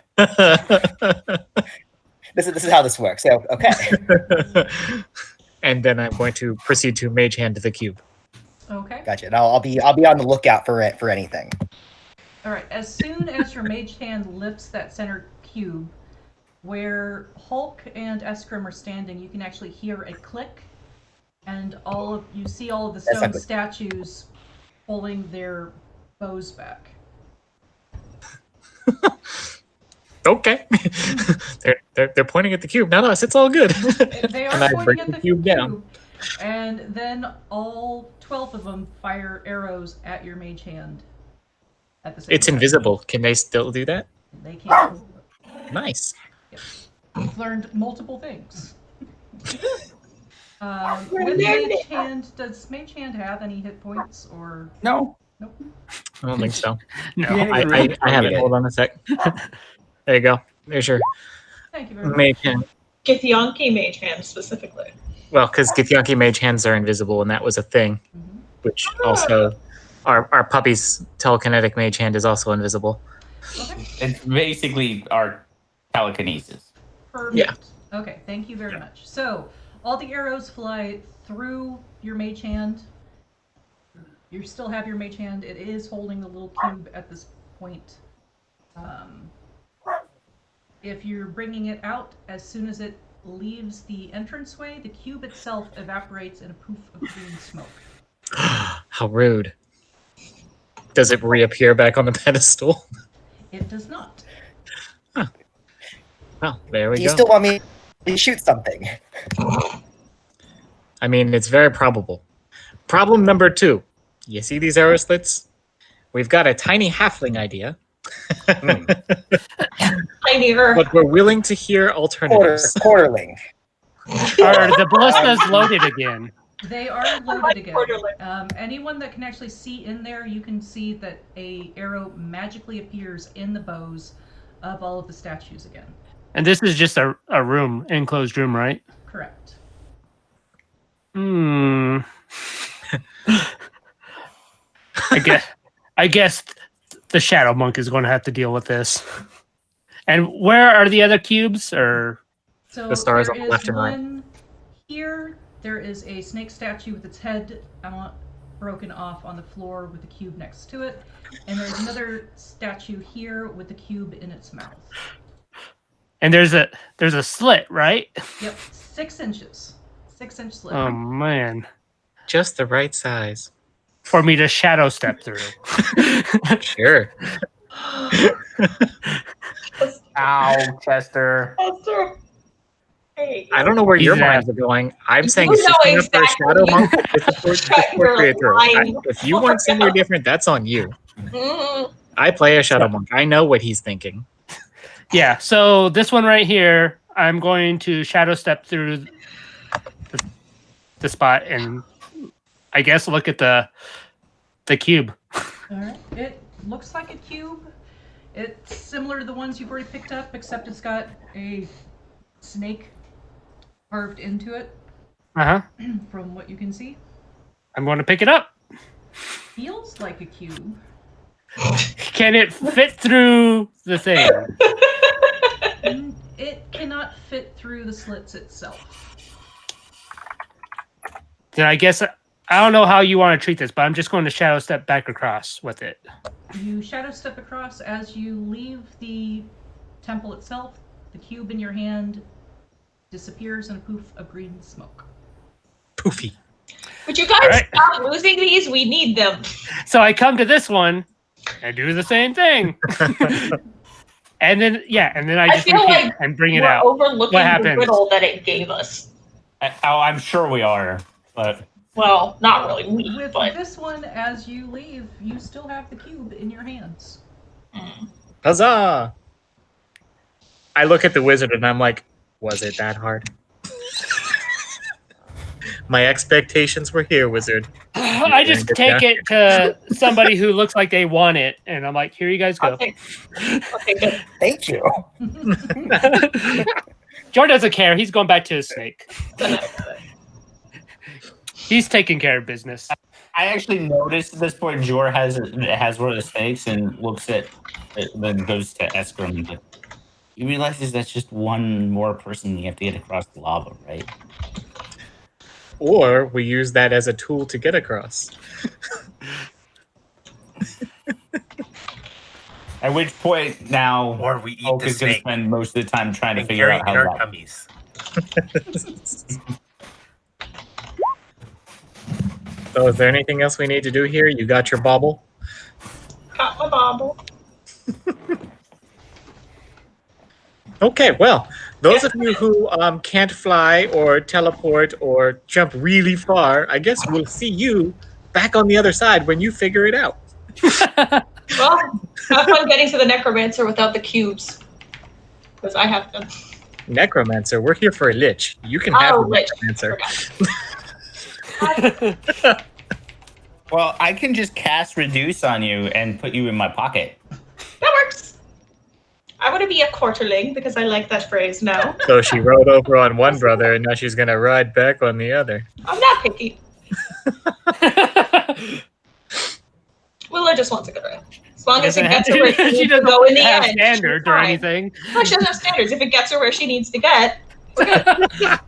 This is how this works. So, okay. And then I'm going to proceed to mage hand the cube. Okay. Gotcha. And I'll be on the lookout for anything. All right. As soon as your mage hand lifts that center cube, where Hulk and Eskrim are standing, you can actually hear a click, and you see all of the That's stone not good. statues pulling their bows back. Okay. they're pointing at the cube, not us. It's all good. They And are I pointing break at the the cube down. and then all 12 of them fire arrows at your mage hand at the same It's time. invisible. Can they still do that? They can't. Nice. You've learned multiple things. We're With learning. mage hand, does mage hand have any hit points or No. nope? I don't think so. No. I have it. Hold on a sec. There you go. There's your Thank you very much. mage hand. Githyanki mage hand specifically. Well, because Githyanki mage hands are invisible, and that was a thing. Mhm. Which also, our puppy's telekinetic mage hand is also invisible. Okay. It's basically our telekinesis. Perfect. Yeah. Okay, thank you very much. So, all the arrows fly through your mage hand. You still have your mage hand. It is holding the little cube at this point. If you're bringing it out, as soon as it leaves the entranceway, the cube itself evaporates in a poof of green smoke. How rude. Does it reappear back on the pedestal? It does not. Well, there we Do go. you still want me to shoot something? I mean, it's very probable. Problem number 2. You see these arrow slits? We've got a tiny halfling idea. Tinier. But we're willing to hear alternatives. Quarterling. Are the ballistas loaded again? They are loaded again. Quarterly. Anyone that can actually see in there, you can see that a arrow magically appears in the bows of all of the statues again. And this is just a room, enclosed room, right? Correct. Hmm. I guess the Shadow Monk is going to have to deal with this. And where are the other cubes? Or So The stars there on the is left and right. one here. There is a snake statue with its head broken off on the floor with the cube next to it. And there's another statue here with the cube in its mouth. and there's a slit, right? Yep, 6 inches. 6-inch slit. Oh man, Just the right size. for me to shadow step through. Sure. Ow, Chester. Hey, I don't know where your He's minds are going. I'm You saying know switching up for a exactly shadow you- monk is the portrait through. line. If you want somewhere different, that's on you. Mm. I play a shadow monk. I know what he's thinking. Yeah. So this one right here, I'm going to shadow step through the spot and I guess look at the cube. Alright, it looks like a cube. It's similar to the ones you've already picked up, except it's got a snake carved into it, Uh huh. from what you can see. I'm going to pick it up. Feels like a cube. Can it fit through the thing? It cannot fit through the slits itself. Then I guess I don't know how you want to treat this, but I'm just going to shadow step back across with it. You shadow step across as you leave the temple itself. The cube in your hand disappears in a poof of green smoke. Poofy. Would you guys All right. stop losing these? We need them. So I come to this one and do the same thing. And then I just feel repeat like and bring it We're out. overlooking What the happens? riddle that it gave us. I'm sure we are, but Well, not really me, With but this one, as you leave, you still have the cube in your hands. Huzzah! I look at the wizard and I'm like, was it that hard? My expectations were here, wizard. I just take it to somebody who looks like they want it, and I'm like, here you guys go. okay, good. Thank you. Jordan doesn't care. He's going back to his snake. He's taking care of business. I actually noticed at this point Jor has one of the snakes and looks at it, then goes to Eskrim. But he realizes that's just one more person you have to get across the lava, right? Or we use that as a tool to get across. At which point now Or we eat Oak the is going to snake spend most of the time trying to and figure carry out it in how our that. tummies. So is there anything else we need to do here? You got your bauble? Got my bobble. Okay, well, those of you who can't fly or teleport or jump really far, I guess we'll see you back on the other side when you figure it out. Well, have fun getting to the necromancer without the cubes. Because I have them. Necromancer, we're here for a lich. You can have Oh, the lich. necromancer. Well, I can just cast Reduce on you and put you in my pocket. That works. I want to be a quarterling because I like that phrase now. So she rode over on one brother, and now she's going to ride back on the other. I'm not picky. Willa just wants a good ride. As long as it gets her where she needs to go in the have end. standards she's or fine. anything. No, she doesn't have standards. If it gets her where she needs to get, we're good.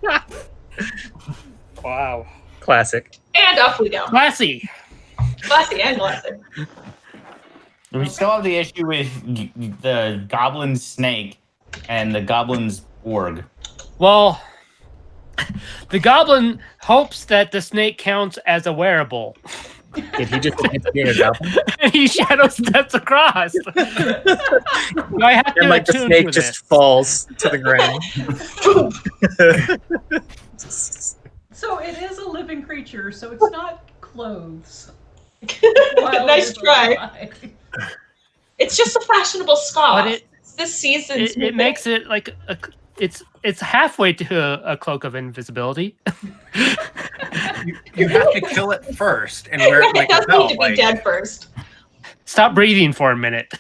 Wow. Classic. And off we go. Classy. Classy and classy. We still have the issue with the goblin snake and the goblin's org. Well, the goblin hopes that the snake counts as a wearable. Did he just admit to being a goblin? And he shadow steps across. Do I have to And like the attune snake to just this? falls to the ground. So it is a living creature, so it's not clothes. While Nice it's try. alive. It's just a fashionable scarf. But It's this season's. it makes it like it's halfway to a cloak of invisibility. You have to kill it first and wear it It like does a belt. need to be Like, dead first. Stop breathing for a minute.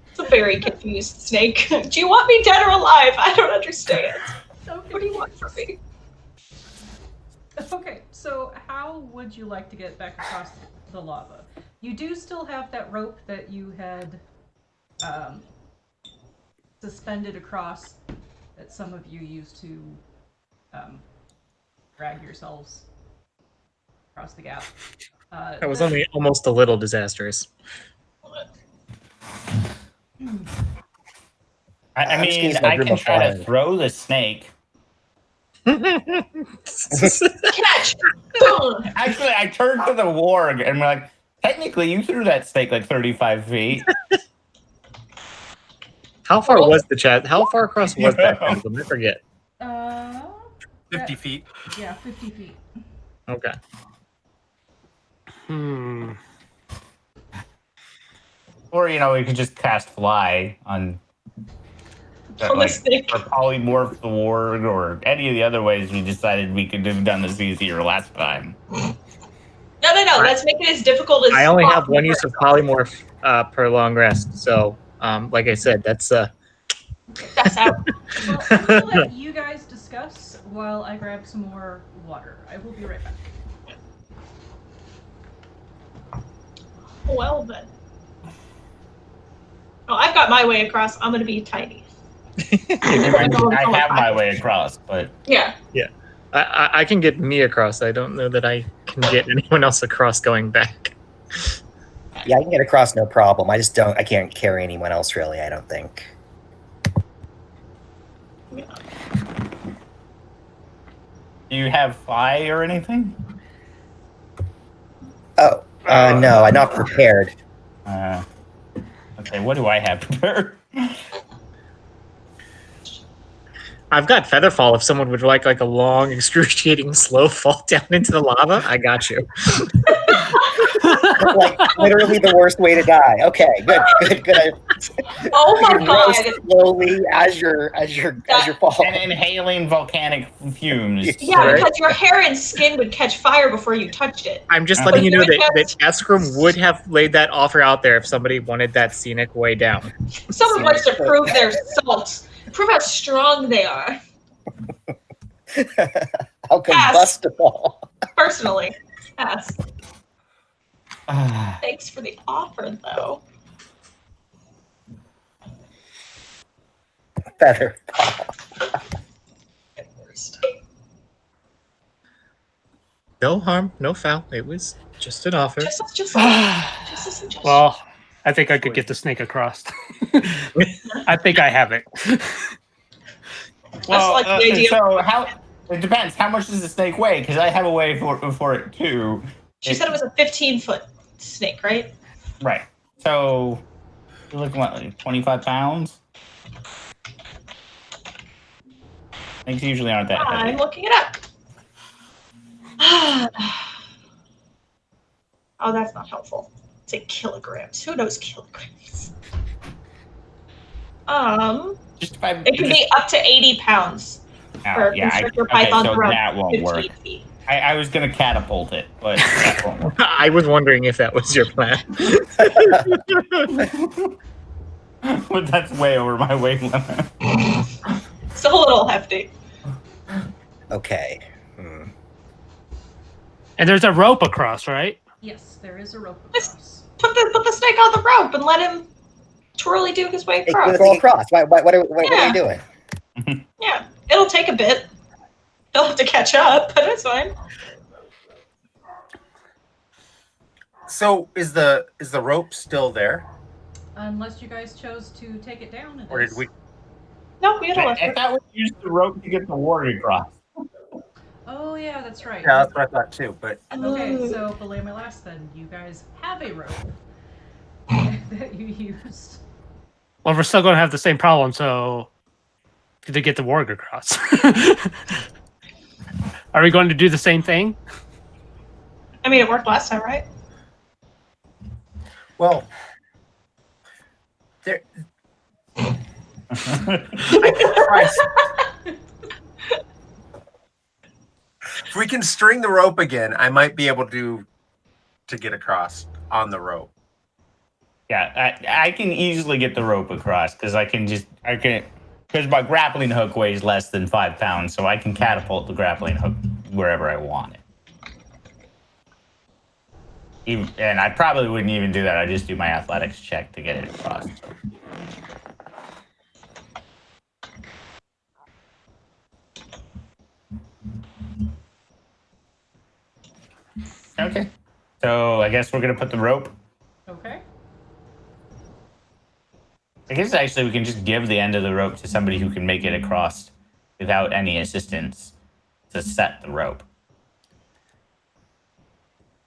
It's a very confused snake. Do you want me dead or alive? I don't understand. What do you want from me? Okay, so how would you like to get back across the lava? You do still have that rope that you had suspended across that some of you used to drag yourselves across the gap. That was only almost a little disastrous. I mean, Excuse my I can dream of try to flying. throw the snake. Catch! Boom! Actually, I turned to the warg and we're like, technically, you threw that snake like 35 feet. How far was the chat? How far across was that chasm? I forget. 50 feet. Yeah, 50 feet. Okay. Or, we could just cast fly on On the snake. or polymorph the warg or any of the other ways we decided we could have done this easier last time. No. Let's make it as difficult as I only have possible one use of polymorph per long rest, so like I said, that's That's out. Well, I'm gonna let you guys discuss while I grab some more water. I will be right back. Well then. Oh, I've got my way across. I'm gonna be tiny. I have my way across, but Yeah. I can get me across. I don't know that I can get anyone else across going back. Yeah, I can get across no problem. I can't carry anyone else really, I don't think. do you have fly or anything? Oh, No, I'm not prepared. Okay, what do I have prepared? I've got Featherfall if someone would like a long, excruciating, slow fall down into the lava. I got you. Like literally the worst way to die. Okay, good. Oh my You roast god. slowly as your fall. And inhaling volcanic fumes. Yeah, Right. because your hair and skin would catch fire before you touched it. I'm just But letting you know you that just- Eskrim would have laid that offer out there if somebody wanted that scenic way down. Someone wants to prove their salt. Prove how strong they are. How combustible. Personally. Yes. Thanks for the offer, though. Feather. No harm, no foul. It was just an offer. Just a suggestion. Well, I think I could get the snake across. I think I have it. Well, like the idea. so how? It depends. How much does the snake weigh? Because I have a way for it too. She said it was a 15-foot snake, right? Right. So you're looking at like 25 pounds. Snakes usually aren't that I'm heavy. looking it up. Oh, that's not helpful. It's in kilograms. Who knows kilograms? Just if I, It can be up to 80 pounds for constrictor okay, python so from that won't 15 work. feet. I was gonna catapult it, but that won't work. I was wondering if that was your plan. But that's way over my weight limit. Still a little hefty. Okay. And there's a rope across, right? Yes, there is a rope across. Put the snake on the rope and let him twirly do his way Hey, across. go across. What are you doing? Yeah, it'll take a bit. He'll have to catch up, but it's fine. So is the rope still there, Unless you guys chose to take it down. or did we? No, we gotta I thought we used the rope to get the water across. Oh yeah, that's right. Yeah, that's what I thought too. But Okay, so belay my last then. You guys have a rope that you used. Well, we're still going to have the same problem, so to get the warg across. Are we going to do the same thing? I mean, it worked last time, right? well, there. I can try. If we can string the rope again, I might be able to get across on the rope. Yeah, I can easily get the rope across because because my grappling hook weighs less than 5 pounds, so I can catapult the grappling hook wherever I want it. And I probably wouldn't even do that. I'd just do my athletics check to get it across. Okay. So I guess we're going to put the rope. Okay. I guess actually we can just give the end of the rope to somebody who can make it across without any assistance to set the rope.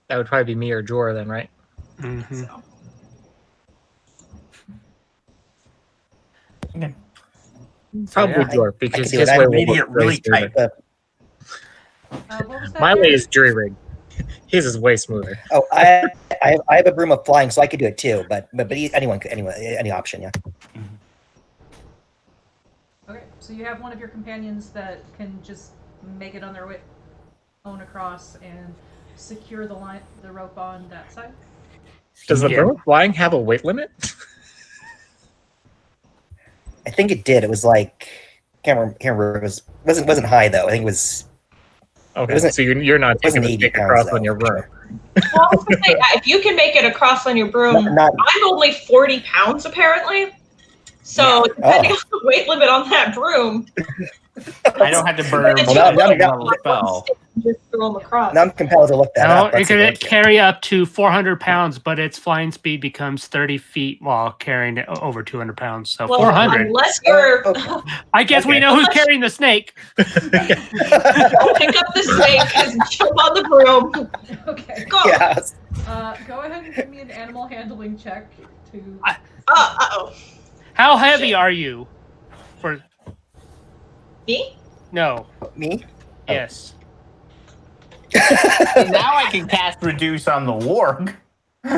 That would probably be me or Jorah then, right? Mm-hmm. So. Okay. Probably yeah. Jorah, because see his that. way I will made work it really smoother. tight. What was that? My way again? is jury rigged. His is way smoother. Oh, I have a broom of flying, so I could do it too. But anyone could, any option, yeah. Okay, so you have one of your companions that can just make it on their own across and secure the rope on that side. Does the Yeah. bird flying have a weight limit? I think it did. It was like can't remember. It wasn't high though. I think it was. Okay, wasn't- so you're not taking wasn't the 80 stick pounds, across though, on your for rope. sure. Well, I was gonna say, if you can make it across on your broom, Not I'm only 40 pounds apparently. So depending on the weight limit on that broom, I don't have to burn then Well, you now- can now- put now- one spell. stick and just throw them across. Now I'm compelled to look that No, up. you Let's see can what it- carry up to 400 pounds, but its flying speed becomes 30 feet while carrying it over 200 pounds. So Well, 400. unless you're Okay. I guess we okay. know who's carrying the snake. pick up the snake and jump on the broom. Okay. Go. Yes. Go ahead and give me an animal handling check to. Uh-oh. How heavy are you? For Me? no. Me? Yes. Now I can cast reduce on the warg.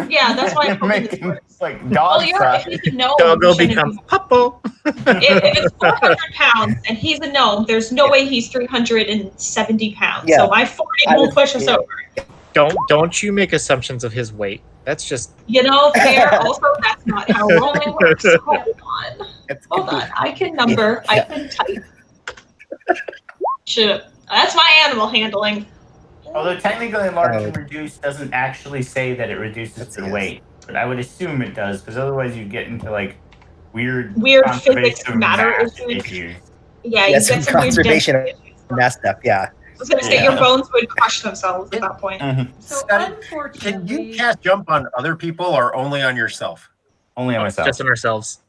Yeah, that's why I'm hoping Make this him works. like Well, dog if size. he's a gnome, Doggo shouldn't becomes he- Puppo. if it's 400 pounds and he's a gnome, there's no way he's 370 pounds. Yeah. So my 40 I will was- push us yeah. over. Don't you make assumptions of his weight. That's just You know, fair. Also, that's not how rolling works. Hold on. It's Hold good. on. I can number. I can type. Should. That's my animal handling. Although technically enlarge Oh. and reduce doesn't actually say that it reduces That's the yes. weight, but I would assume it does because otherwise you get into like weird Physics conservation matter mass issues. issues. Yeah, Yeah, you some get some weird conservation density issues. Messed up, yeah. I was gonna say your bones would crush themselves at that point. So Scotty, unfortunately, Can you cast jump on other people or only on yourself? Only on myself. just on ourselves.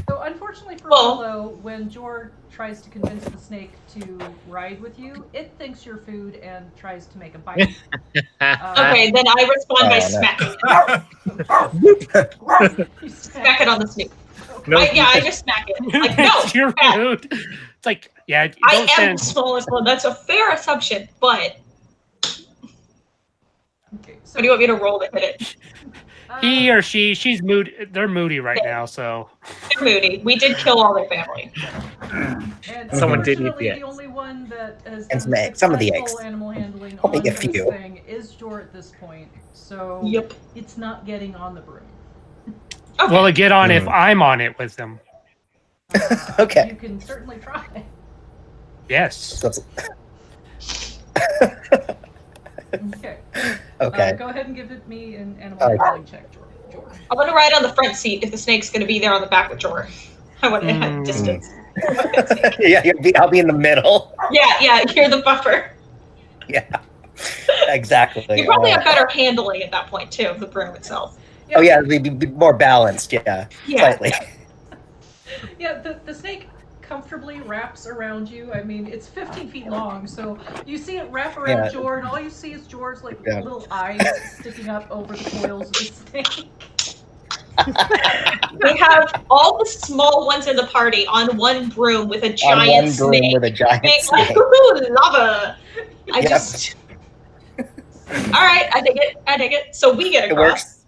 So unfortunately for Well- Willow, when Jor tries to convince the snake to ride with you, it thinks you're food and tries to make a bite. Okay, then I respond by Oh, no. smacking it. You Smack it on the snoot. No, I just smack it. Like, no, Your bad. food. It's like, yeah, you I don't am stand. the smallest one. That's a fair assumption, but Okay, so, what do you want me to roll to hit it? He or she's moody. They're moody right now, so They're moody. We did kill all their family. and Someone did eat the unfortunately, eggs. the only one that has And done some of the successful eggs. animal handling Only on a this few. thing is Jor at this point. So Yep. it's not getting on the broom. Okay. will it get on if I'm on it with them? Okay. You can certainly try. Yes. So it's- Okay. okay. Go ahead and give it me an animal All right. handling check, Jor. I want to ride on the front seat if the snake's going to be there on the back with Jor. I want to have Mm. distance. Yeah, I'll be in the middle. Yeah, you're the buffer. Yeah. Exactly. You probably have better handling at that point too of the broom itself. Oh yeah, it'd be more balanced. Yeah. Yeah. Slightly. Yeah, the snake comfortably wraps around you. I mean, it's 15 feet long, so you see it wrap around Yeah. Jor, and all you see is Jor's like Yeah. little eyes sticking up over the coils of the snake. We have all the small ones in the party on one broom with a On giant one broom snake. with a giant Being like, snake. "Ooh, lava!" I Yep. just. All right, I dig it. So we get It across. works.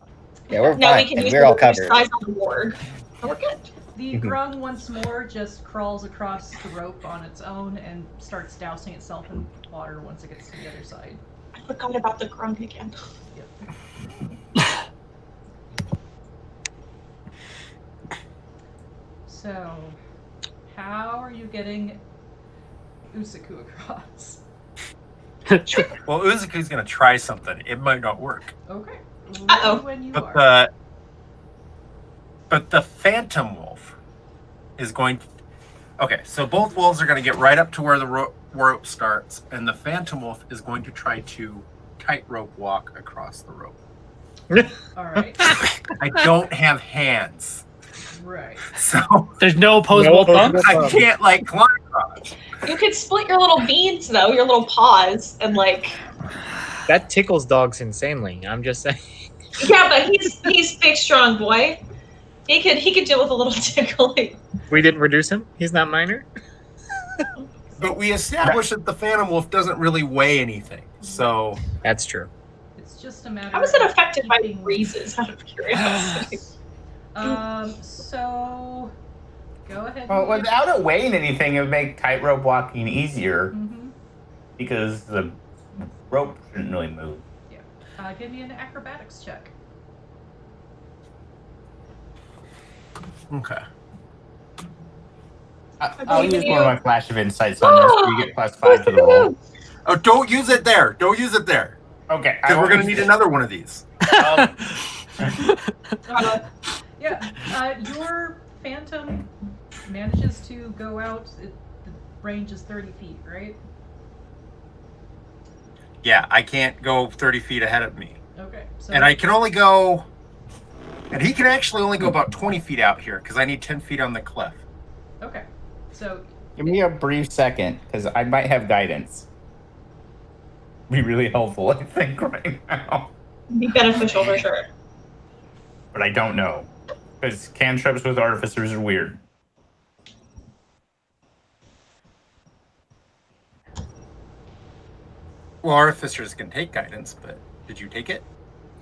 Yeah, we're Now fine. we can use We're all the covered. size on the board. We're good. The Mhm. grung once more just crawls across the rope on its own and starts dousing itself in water once it gets to the other side. I forgot about the grung again. So, how are you getting Usaku across? Well, Uzuku's going to try something. It might not work. Okay. Uh-oh. Ready when you But are. the Phantom Wolf is going. Okay, so both wolves are going to get right up to where the rope starts, and the Phantom Wolf is going to try to tightrope walk across the rope. All right. I don't have hands, Right. so There's no opposable thumbs. I can't like climb across. You could split your little beans though, your little paws, and like. That tickles dogs insanely. I'm just saying. Yeah, but he's big, strong boy. He could deal with a little tickling. We didn't reduce him. He's not minor. But we established that the Phantom Wolf doesn't really weigh anything, so That's true. It's just a matter How was it of affected by keeping- breezes? Out of curiosity. So go ahead. Well, without it weighing anything, it would make tightrope walking easier Mm-hmm. because the rope shouldn't really move. Give me an acrobatics check. okay. I'll use one of my flash of insights on this. So you get +5 to the roll. Oh, don't use it there. Don't use it there, Okay, because we're going to need another one of these. Your phantom manages to go out. The range is 30 feet, right? Yeah, I can't go 30 feet ahead of me. Okay. So And I can only go... And he can actually only go about 20 feet out here, because I need 10 feet on the cliff. Okay. So Give me a brief second, because I might have guidance. be really helpful, I think, right now. Be beneficial for sure. But I don't know. Because cantrips with artificers are weird. Well, artificers can take guidance, but did you take it?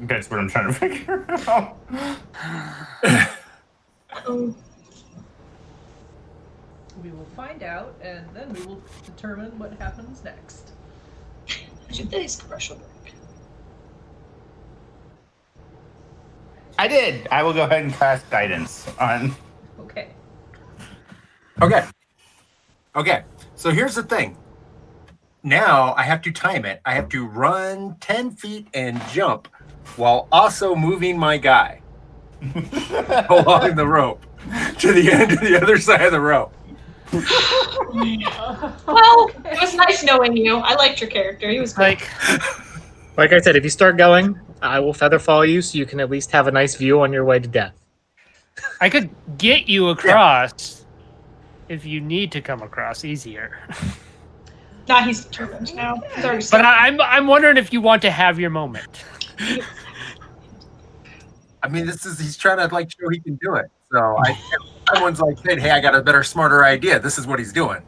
That's what I'm trying to figure out. We will find out, and then we will determine what happens next. Today's commercial break. I did. I will go ahead and cast guidance on. Okay. Okay. So here's the thing. Now I have to time it. I have to run 10 feet and jump while also moving my guy along the rope to the end of the other side of the rope. Well, it was nice knowing you. I liked your character. He was good. Like I said, if you start going, I will feather fall you so you can at least have a nice view on your way to death. I could get you across if you need to come across easier. Nah, he's determined now. He's already But I'm wondering if you want to have your moment. I mean, he's trying to like show he can do it. So everyone's like saying, "Hey, I got a better, smarter idea." This is what he's doing.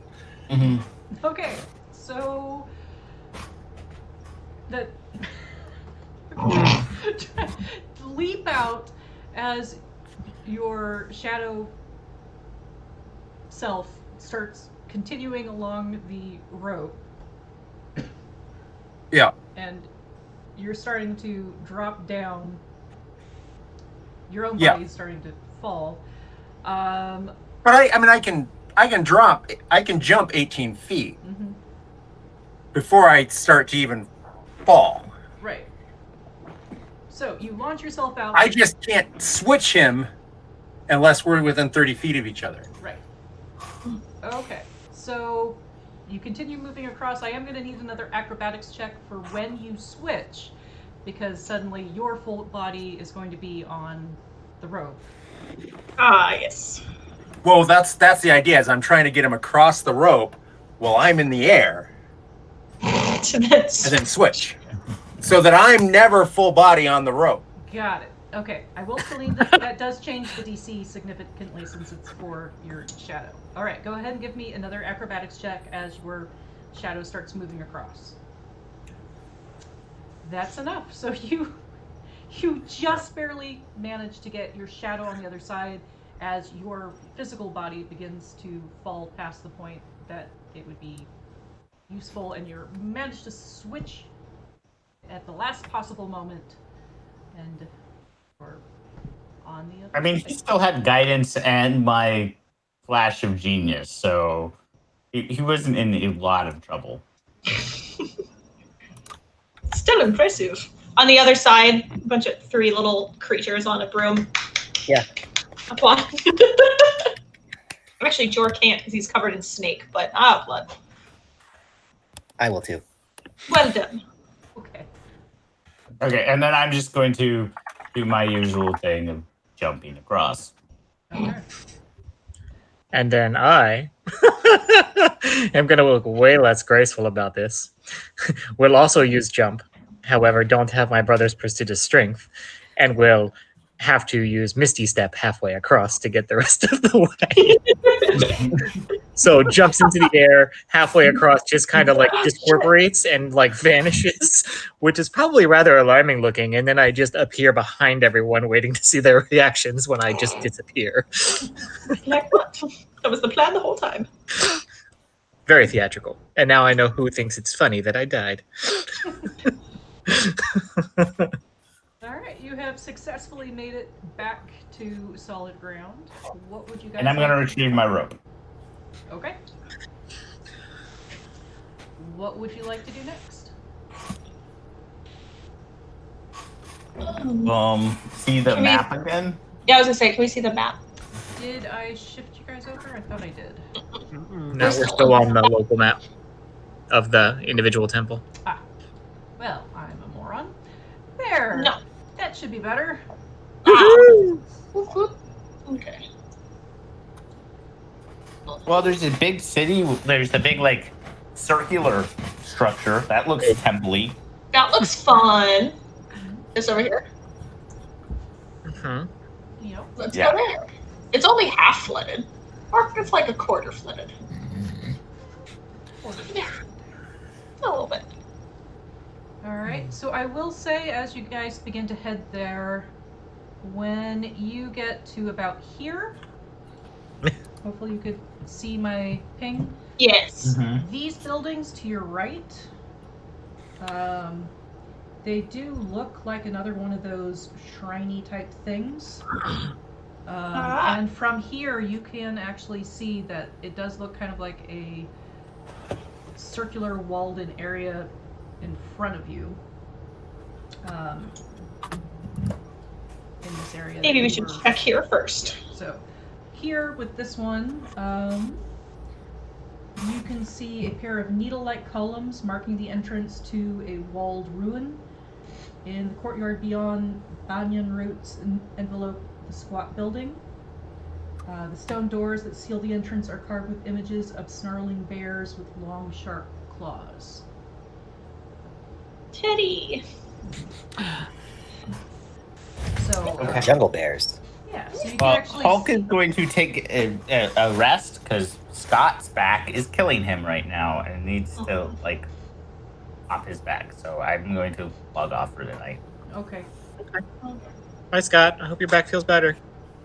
Mm-hmm. Okay, so the leap out as your shadow self starts continuing along the rope. Yeah. And you're starting to drop down. Your own Yeah. body is starting to fall. But I can jump 18 feet Mhm. before I start to even fall. Right. So you launch yourself out. I just can't switch him unless we're within 30 feet of each other. Right. Okay. So you continue moving across. I am going to need another acrobatics check for when you switch, because suddenly your full body is going to be on the rope. Ah, yes. Well, that's the idea. Is I'm trying to get him across the rope while I'm in the air, So that's and then switch, so that I'm never full body on the rope. Got it. Okay. I will believe that does change the DC significantly since it's for your shadow. All right. Go ahead and give me another acrobatics check as your shadow starts moving across. That's enough. So you just barely manage to get your shadow on the other side as your physical body begins to fall past the point that it would be useful, and you manage to switch at the last possible moment and or on the other I mean, he side. still had guidance and my flash of genius, so he wasn't in a lot of trouble. still impressive. On the other side, a bunch of 3 little creatures on a broom. Yeah. Applaud. Actually, Jor can't because he's covered in snake, but blood. I will too. Well done. Okay. Okay, and then I'm just going to do my usual thing of jumping across. Okay. And then I am going to look way less graceful about this. Will also use jump. However, don't have my brother's prestigious strength, and will have to use Misty Step halfway across to get the rest of the way. So jumps into the air halfway across, just kind of like discorporates and like vanishes, which is probably rather alarming looking. And then I just appear behind everyone, waiting to see their reactions when I just disappear. Like what? That was the plan the whole time. Very theatrical. And now I know who thinks it's funny that I died. All right, you have successfully made it back to solid ground. What would you guys And I'm going to like retrieve my rope. Okay. What would you like to do next? See the Can we- map again? Yeah, I was gonna say, can we see the map? Did I shift you guys over? I thought I did. No, we're still on the local map of the individual temple. Well, I'm a moron. There. No. That should be better. Okay. Well, there's a big city. There's the big, like, circular structure. That looks temple-y. That looks fun. This over here. Mhm. Yep. Let's Yeah. go there. It's only half flooded. Or it's like a quarter flooded. Yeah. A little bit. Alright, so I will say, as you guys begin to head there, when you get to about here, hopefully you could see my ping. Yes. Mm-hmm. These buildings to your right, they do look like another one of those shrine-y type things. And from here, you can actually see that it does look kind of like a circular walled-in area in front of you. In this area. Maybe that we you should were- check here first. So, here with this one, you can see a pair of needle-like columns marking the entrance to a walled ruin. In the courtyard beyond, banyan roots envelope the squat building. The stone doors that seal the entrance are carved with images of snarling bears with long, sharp claws. Teddy. So, Okay. Jungle bears. yeah, so you can Well, actually Hulk see... is going to take a rest because Scott's back is killing him right now and needs to like pop his back. So I'm going to log off for the night. Okay. Bye, Scott. I hope your back feels better.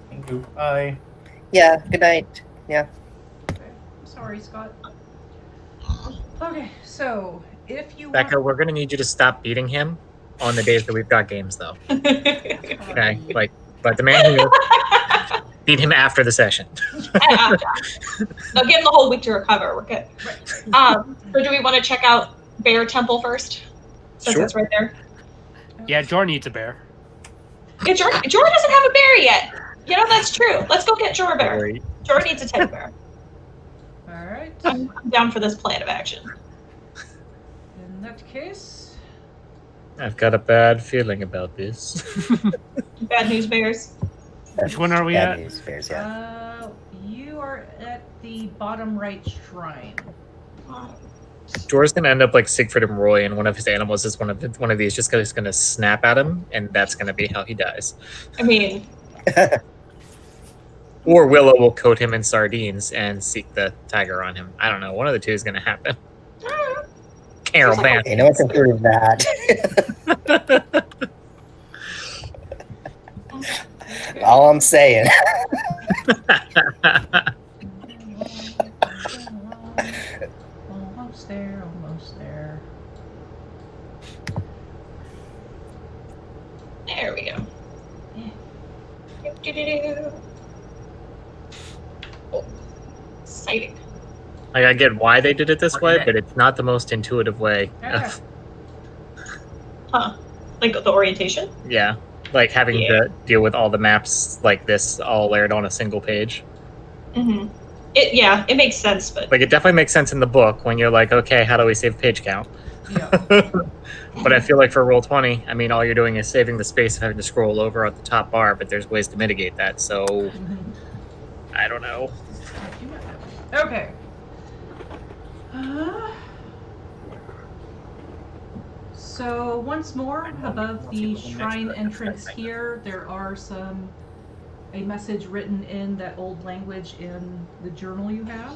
Thank you. Bye. Yeah. Good night. Yeah. Okay. Sorry, Scott. Okay, so if you Becca, want... we're gonna need you to stop beating him on the days that we've got games, though. Okay, like, but the man here, beat him after the session. Now give him the whole week to recover. We're good. So do we want to check out Bear Temple first? Since Sure. it's right there. Yeah, Jor needs a bear. Yeah, Jor doesn't have a bear yet. You know, that's true. Let's go get Jor a bear. Right. Jor needs a teddy bear. Alright. I'm down for this plan of action. In that case... I've got a bad feeling about this. Bad news bears. Which one are we Bad at? news bears. Yeah. You are at the bottom right shrine. Jor's gonna end up like Siegfried and Roy, and one of his animals is one of these just gonna snap at him, and that's gonna be how he dies. I mean, Or Willow will coat him in sardines and seek the tiger on him. I don't know. One of the two is gonna happen. Carol Van. Okay, no one can prove that. All I'm saying. Almost there, almost there. there we go. Yeah. Do-do-do-do. Oh, exciting. Like, I get why they did it this way, but it's not the most intuitive way. Okay. Huh. Like the orientation? Yeah, like having to deal with all the maps like this all layered on a single page. Mm-hmm. It makes sense, but Like, it definitely makes sense in the book when you're like, okay, how do we save page count? Yeah. But I feel like for Roll20, I mean, all you're doing is saving the space of having to scroll over at the top bar, but there's ways to mitigate that, so I don't know. Okay. So once more, above the shrine entrance here, there are a message written in that old language in the journal you have.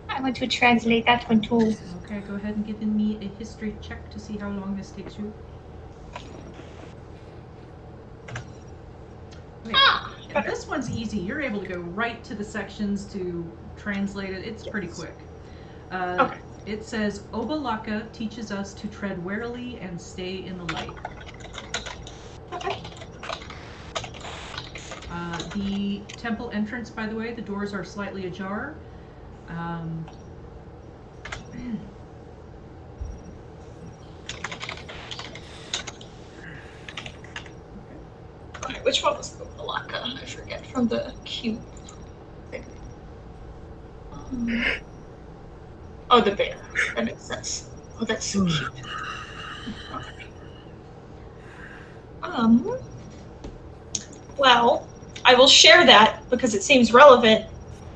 I want to translate that one too. Okay, go ahead and give me a history check to see how long this takes you. Okay. Yeah, this one's easy. You're able to go right to the sections to translate it. It's pretty quick. Okay. It says, Obalaka teaches us to tread warily and stay in the light. Okay. The temple entrance, by the way, the doors are slightly ajar. Okay, which one was Obalaka? I forget from the cube thing. Oh, the bear. That makes sense. Oh, that's so cute. Okay. Well, I will share that because it seems relevant.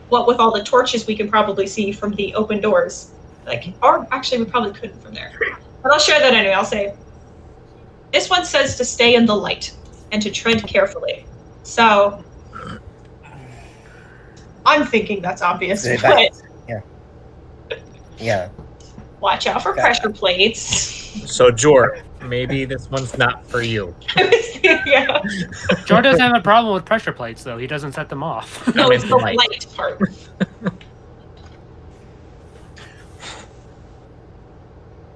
What with all the torches we can probably see from the open doors. Like, or actually, we probably couldn't from there. But I'll share that anyway. I'll say, this one says to stay in the light and to tread carefully. So, I'm thinking that's obvious, but Yeah. watch out for pressure plates. So, Jor, maybe this one's not for you. Yeah. Jor doesn't have a problem with pressure plates, though. He doesn't set them off. No, it's in the the light. light part.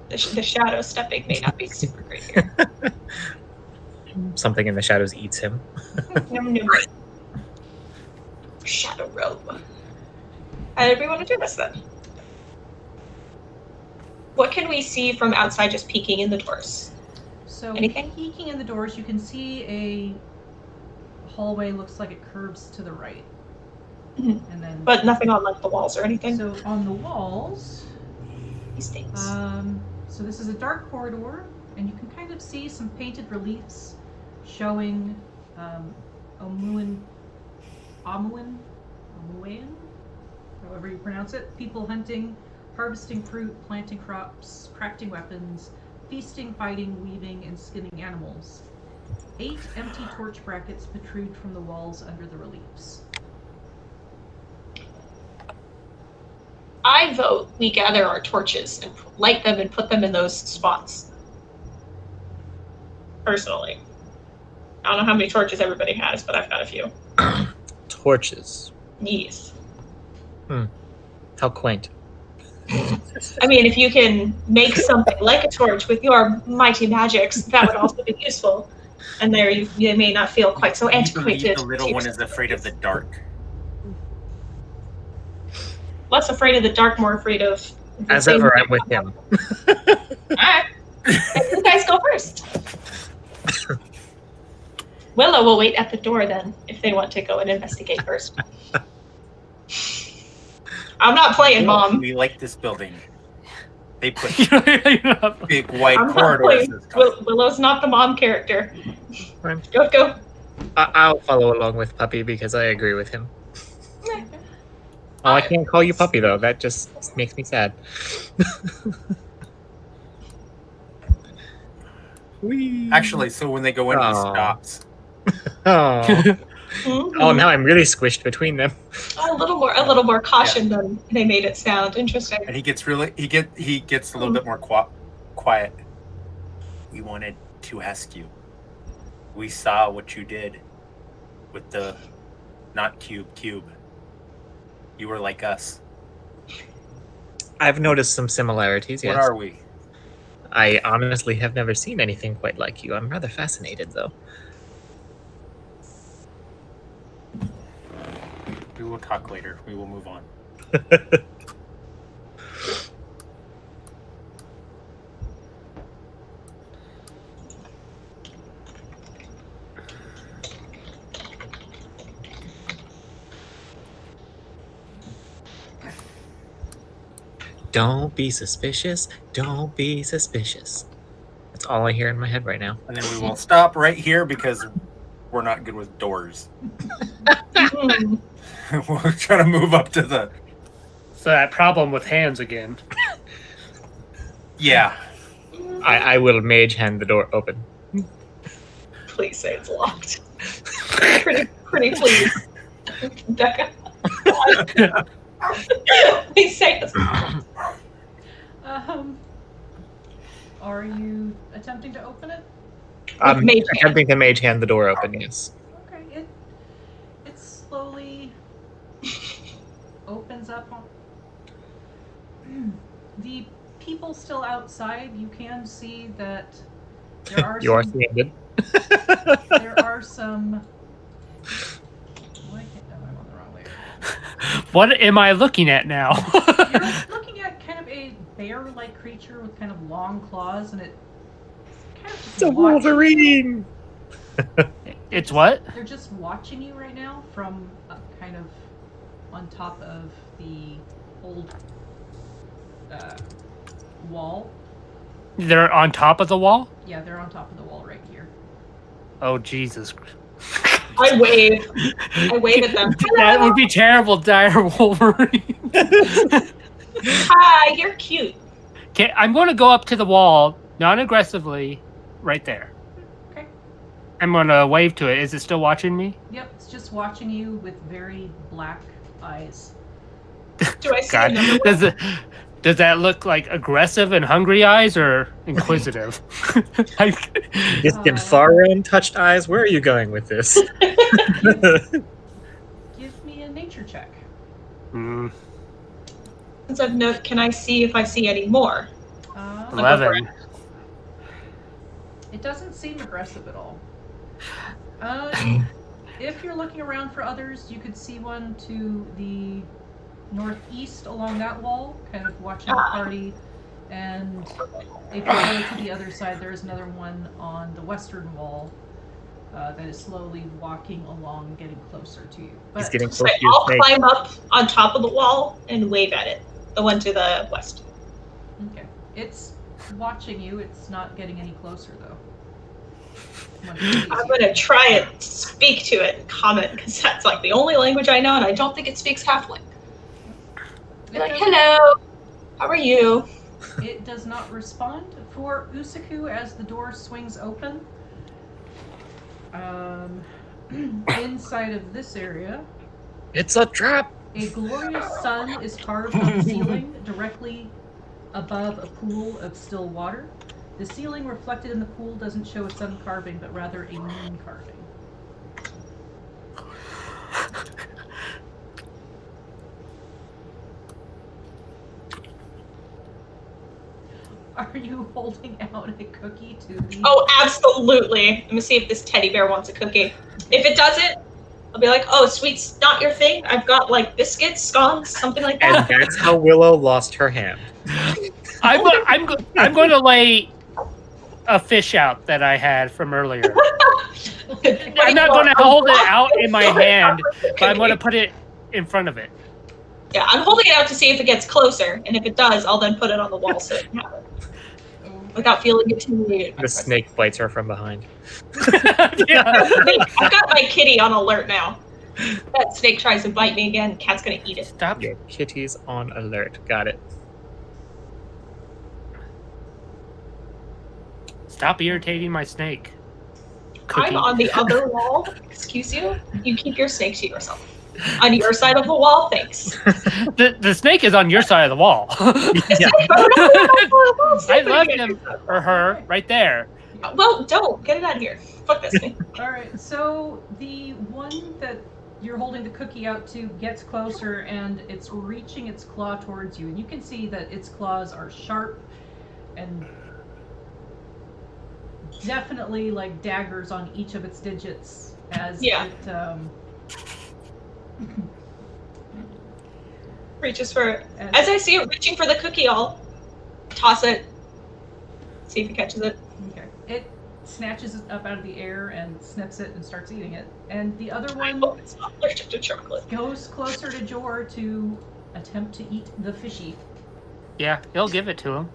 The shadow stepping may not be super great here. Something in the shadows eats him. Nom, nom. Shadow robe. How did we want to do this then? What can we see from outside just peeking in the doors? So Anything? peeking in the doors, you can see a hallway looks like it curves to the right. Mhm. And then But nothing on like the walls or anything? so on the walls, These things. so this is a dark corridor, and you can kind of see some painted reliefs showing Omuan, however you pronounce it, people hunting, harvesting fruit, planting crops, crafting weapons, feasting, fighting, weaving, and skinning animals. 8 empty torch brackets protrude from the walls under the reliefs. I vote we gather our torches and light them and put them in those spots. Personally. I don't know how many torches everybody has, but I've got a few. Torches. Yes. How quaint. I mean, if you can make something like a torch with your mighty magics, that would also be useful. And there you may not feel quite so antiquated. The little one is afraid of the dark. Less afraid of the dark, more afraid of... As ever, I'm with him. Alright. You guys go first. Willow will wait at the door then, if they want to go and investigate first. I'm not playing, Mom. We like this building. They put Yeah. big wide I'm not corridors. playing. Willow's not the mom character. Fine. Go. I'll follow along with Puppy because I agree with him. Oh, I can't call you Puppy though. That just makes me sad. Whee! Actually, so when they go in, he Aw. stops. Oh. Mhm. Oh, now I'm really squished between them. A little more caution than they made it sound. Interesting. And he gets a little bit more quiet. We wanted to ask you. We saw what you did with the not cube. You were like us. I've noticed some similarities, yes. What are we? I honestly have never seen anything quite like you. I'm rather fascinated, though. We will talk later. We will move on. Don't be suspicious. Don't be suspicious. That's all I hear in my head right now. And then we will stop right here because we're not good with doors. Mhm. We'll try to move up to the... So that problem with hands again. Yeah. I will mage hand the door open. Please say it's locked. pretty please. Becca. Please say it's locked. Are you attempting to open it? I'm mage hand. attempting to mage hand the door open, yes. Okay, it slowly opens up. The people still outside, you can see that there are You are some, seeing it. there are some. Oh, I can't. No, I'm on the wrong way. What am I looking at now? You're looking at kind of a bear-like creature with kind of long claws, and it kind of just It's a watching you. Wolverine! It's what? They're just watching you right now from kind of on top of the old wall. They're on top of the wall? Yeah, they're on top of the wall right here. Oh, Jesus. I wave at them. That would be terrible, dire Wolverine. Hi, you're cute. Okay, I'm going to go up to the wall, non-aggressively, right there. Okay. I'm going to wave to it. Is it still watching me? Yep, it's just watching you with very black eyes. Do I see God, another one? does that look like aggressive and hungry eyes or inquisitive? Distant, far untouched eyes. Where are you going with this? Give me a nature check. Since I've can I see if I see any more? 11. It doesn't seem aggressive at all. If you're looking around for others, you could see one to the northeast along that wall, kind of watching the party. And if you go to the other side, there's another one on the western wall that is slowly walking along, getting closer to you. He's But getting close So to your I'll snake. climb up on top of the wall and wave at it. The one to the west. okay, it's watching you. It's not getting any closer though. I'm gonna try and speak to it and comment because that's like the only language I know, and I don't think it speaks halfling. Be like, hello, how are you? It does not respond. For Usaku, as the door swings open, inside of this area, It's a trap. a glorious sun is carved on the ceiling directly above a pool of still water. The ceiling reflected in the pool doesn't show a sun carving, but rather a moon carving. Are you holding out a cookie to the... Oh, absolutely. Let me see if this teddy bear wants a cookie. If it doesn't, I'll be like, oh, sweet's not your thing. I've got like biscuits, scones, something like And that. that's how Willow lost her hand. I'm going to lay a fish out that I had from earlier. I'm not going to hold it out in my hand, but I'm going to put it in front of it. Yeah, I'm holding it out to see if it gets closer, and if it does, I'll then put it on the wall so it can have it. Without feeling intimidated. The snake bites her from behind. Yeah. I've got my kitty on alert now. That snake tries to bite me again, cat's gonna eat it. Stop. Your kitty's on alert. Got it. Stop irritating my snake. I'm on the other wall. Excuse you? You keep your snake to yourself. On your side of the wall, thanks. The snake is on your side of the wall. Yeah. I left him or her right there. Well, don't. Get it out of here. Fuck this thing. Alright, so the one that you're holding the cookie out to gets closer and it's reaching its claw towards you. And you can see that its claws are sharp and definitely like daggers on each of its digits as Yeah. it Reaches for it. As I see it reaching for the cookie, I'll toss it. See if it catches it. okay. It snatches it up out of the air and sniffs it and starts eating it. And the other I one hope it's not allergic to chocolate. goes closer to Jor to attempt to eat the fishy. Yeah, he'll give it to him.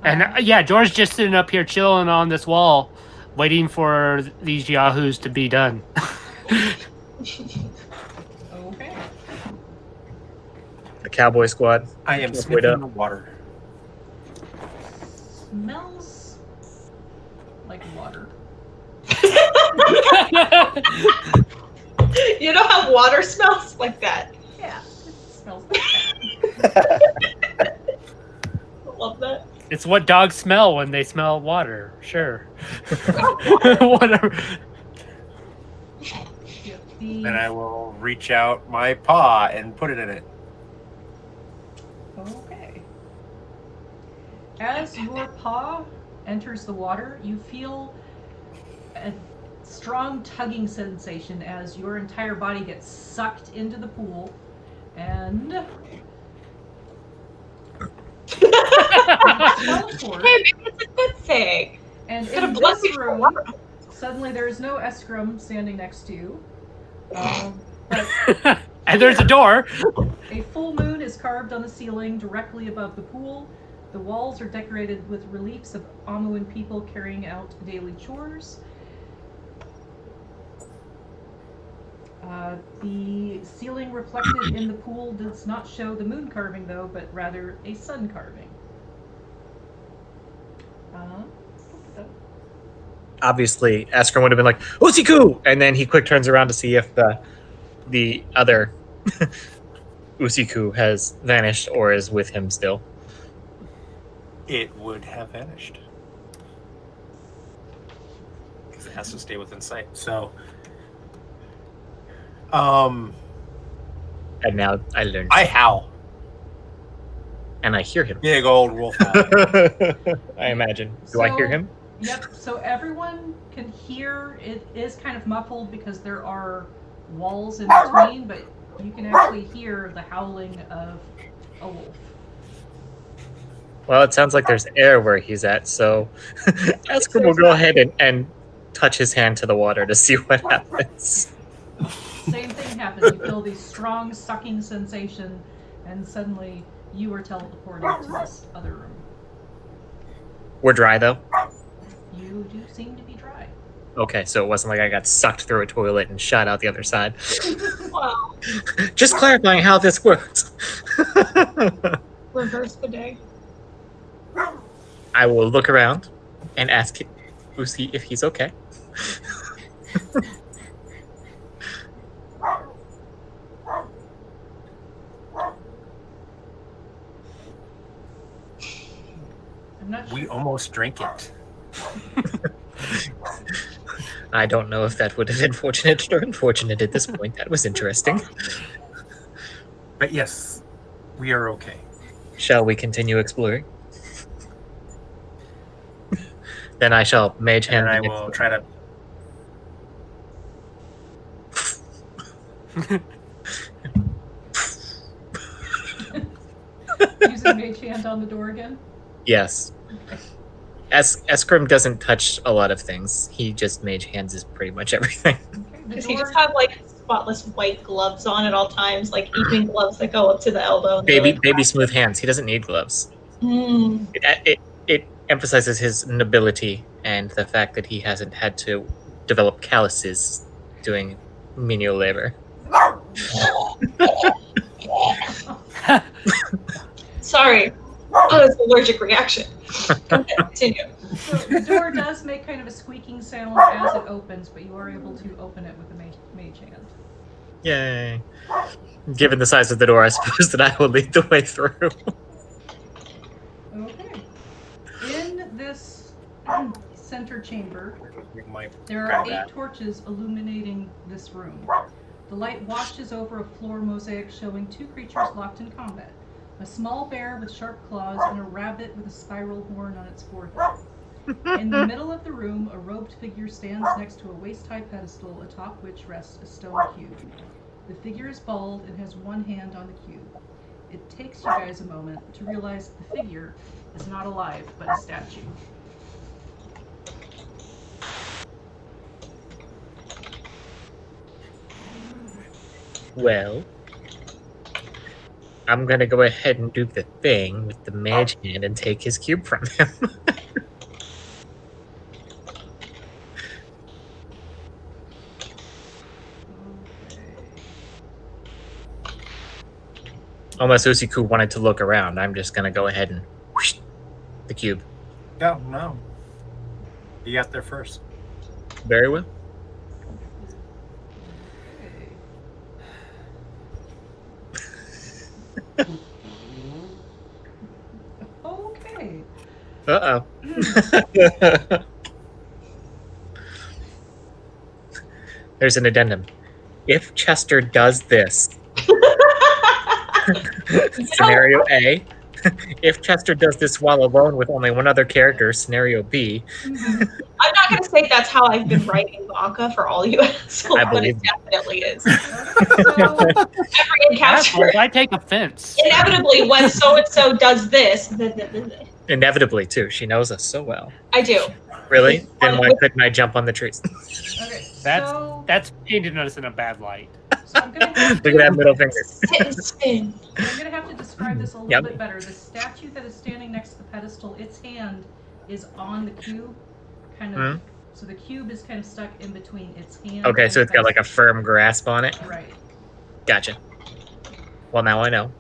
And yeah, George's just sitting up here chilling on this wall, waiting for these yahoos to be done. Okay. The cowboy squad. I am Wait sniffing up. the water. Smells like water. You know how water smells like that? Yeah, it smells like that. I love that. It's what dogs smell when they smell water. Sure. Whatever. Yeah, the... Then I will reach out my paw and put it in it. Okay. As your paw enters the water, you feel a strong tugging sensation as your entire body gets sucked into the pool, and teleport. Hey, maybe it's a good thing. And It's gonna in bless this you for room, water. suddenly there is no Escrum standing next to you. But And there's a door. a full moon is carved on the ceiling directly above the pool. The walls are decorated with reliefs of Amuan people carrying out daily chores. The ceiling reflected in the pool does not show the moon carving, though, but rather a sun carving. Obviously, Askren would have been like, Usiku! And then he quick turns around to see if the other Usiku has vanished or is with him still. It would have vanished. Because it has to stay within sight. So, And now I learned. I howl. And I hear him. Big old wolf howl. I imagine. Do I hear him? Yep, so everyone can hear. It is kind of muffled because there are walls in between, but you can actually hear the howling of a wolf. Well, it sounds like there's air where he's at, so Askren will go ahead and touch his hand to the water to see what happens. Same thing happens. You feel the strong sucking sensation, and suddenly you are teleported to this other room. We're dry, though? You do seem to be dry. Okay, so it wasn't like I got sucked through a toilet and shot out the other side. Wow. Just clarifying how this works. Reverse bidet. I will look around and ask Usi if he's okay. I'm not sure. We almost drank it. I don't know if that would have been fortunate or unfortunate at this point. That was interesting. But yes, we are okay. Shall we continue exploring? Then I shall mage hand. And I the will next- try to. Using mage hand on the door again? Yes. Eskrim doesn't touch a lot of things. He just mage hands is pretty much everything. Okay, the Does he door- just have like spotless white gloves on at all times, like evening gloves that go up to the elbow? And they're, like, Baby smooth hands. He doesn't need gloves. Mm. It emphasizes his nobility and the fact that he hasn't had to develop calluses doing menial labor. Sorry. Oh, it's an allergic reaction. Okay, continue. So the door does make kind of a squeaking sound as it opens, but you are able to open it with a mage hand. Yay. Given the size of the door, I suppose that I will lead the way through. Okay. In this center chamber, My there are grab 8 that. torches illuminating this room. The light washes over a floor mosaic showing 2 creatures locked in combat. A small bear with sharp claws and a rabbit with a spiral horn on its forehead. In the middle of the room, a robed figure stands next to a waist-high pedestal atop which rests a stone cube. The figure is bald and has one hand on the cube. It takes you guys a moment to realize the figure is not alive, but a statue. Well, I'm gonna go ahead and do the thing with the mage hand and take his cube from him. Unless Usiku wanted to look around, I'm just gonna go ahead and whoosh, the cube. No. You got there first. Very well. Okay. Uh-oh. There's an addendum. If Chester does this, scenario A. If Chester does this while alone with only one other character, scenario B. I'm not going to say that's how I've been writing Baka for all you assholes, I but it believe definitely is. So, Every encounter, Assholes, I take offense. inevitably, when so-and-so does this, Inevitably, too. She knows us so well. I do. Really? Then why couldn't I jump on the trees? okay, That's painting us in a bad light. so I'm gonna have Look at that middle finger. Sit and spin. I'm gonna have to describe this a little Yep. bit better. The statue that is standing next to the pedestal, its hand is on the cube, kind of So the cube is kind of stuck in between its hand. Okay, and so it's got like a fencing. firm grasp on it. Right. Gotcha. Well, now I know.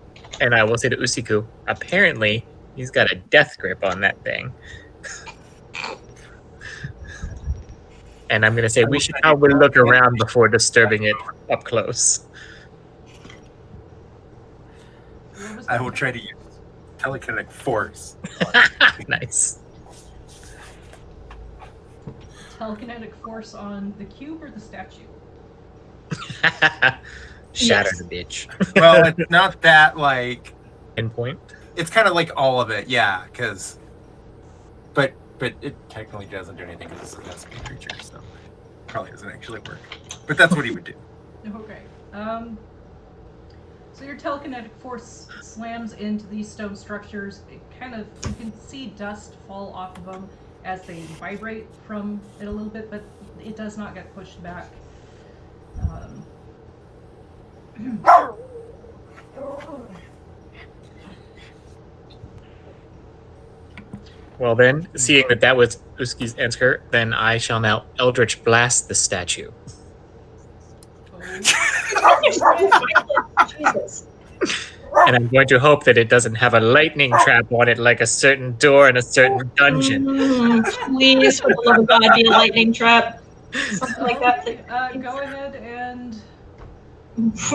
And I will say to Usiku, apparently he's got a death grip on that thing. And I'm going to say we should probably look around before disturbing it up close. What was I that? will try to use telekinetic force. Nice. Telekinetic force on the cube or the statue? Shatter Yes. the bitch. Well, it's not that like Pinpoint. it's kind of like all of it, yeah. Because, but it technically doesn't do anything because it's a speed creature, so probably doesn't actually work. But that's what he would do. Okay. So your telekinetic force slams into these stone structures. It kind of, you can see dust fall off of them as they vibrate from it a little bit, but it does not get pushed back. Well then, seeing that that was Uski's answer, then I shall now Eldritch Blast the statue. Jesus. And I'm going to hope that it doesn't have a lightning trap on it like a certain door in a certain dungeon. Please, for the love of God, be a lightning trap. Something like that. Go ahead and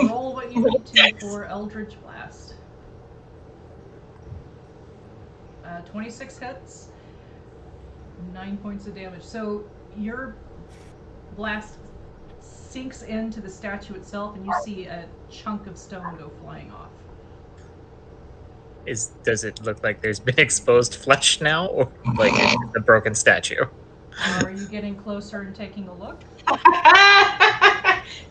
roll what you need to for Eldritch Blast. 26 hits, 9 points of damage. So your blast sinks into the statue itself, and you see a chunk of stone go flying off. Does it look like there's been exposed flesh now, or like it's a broken statue? Are you getting closer and taking a look?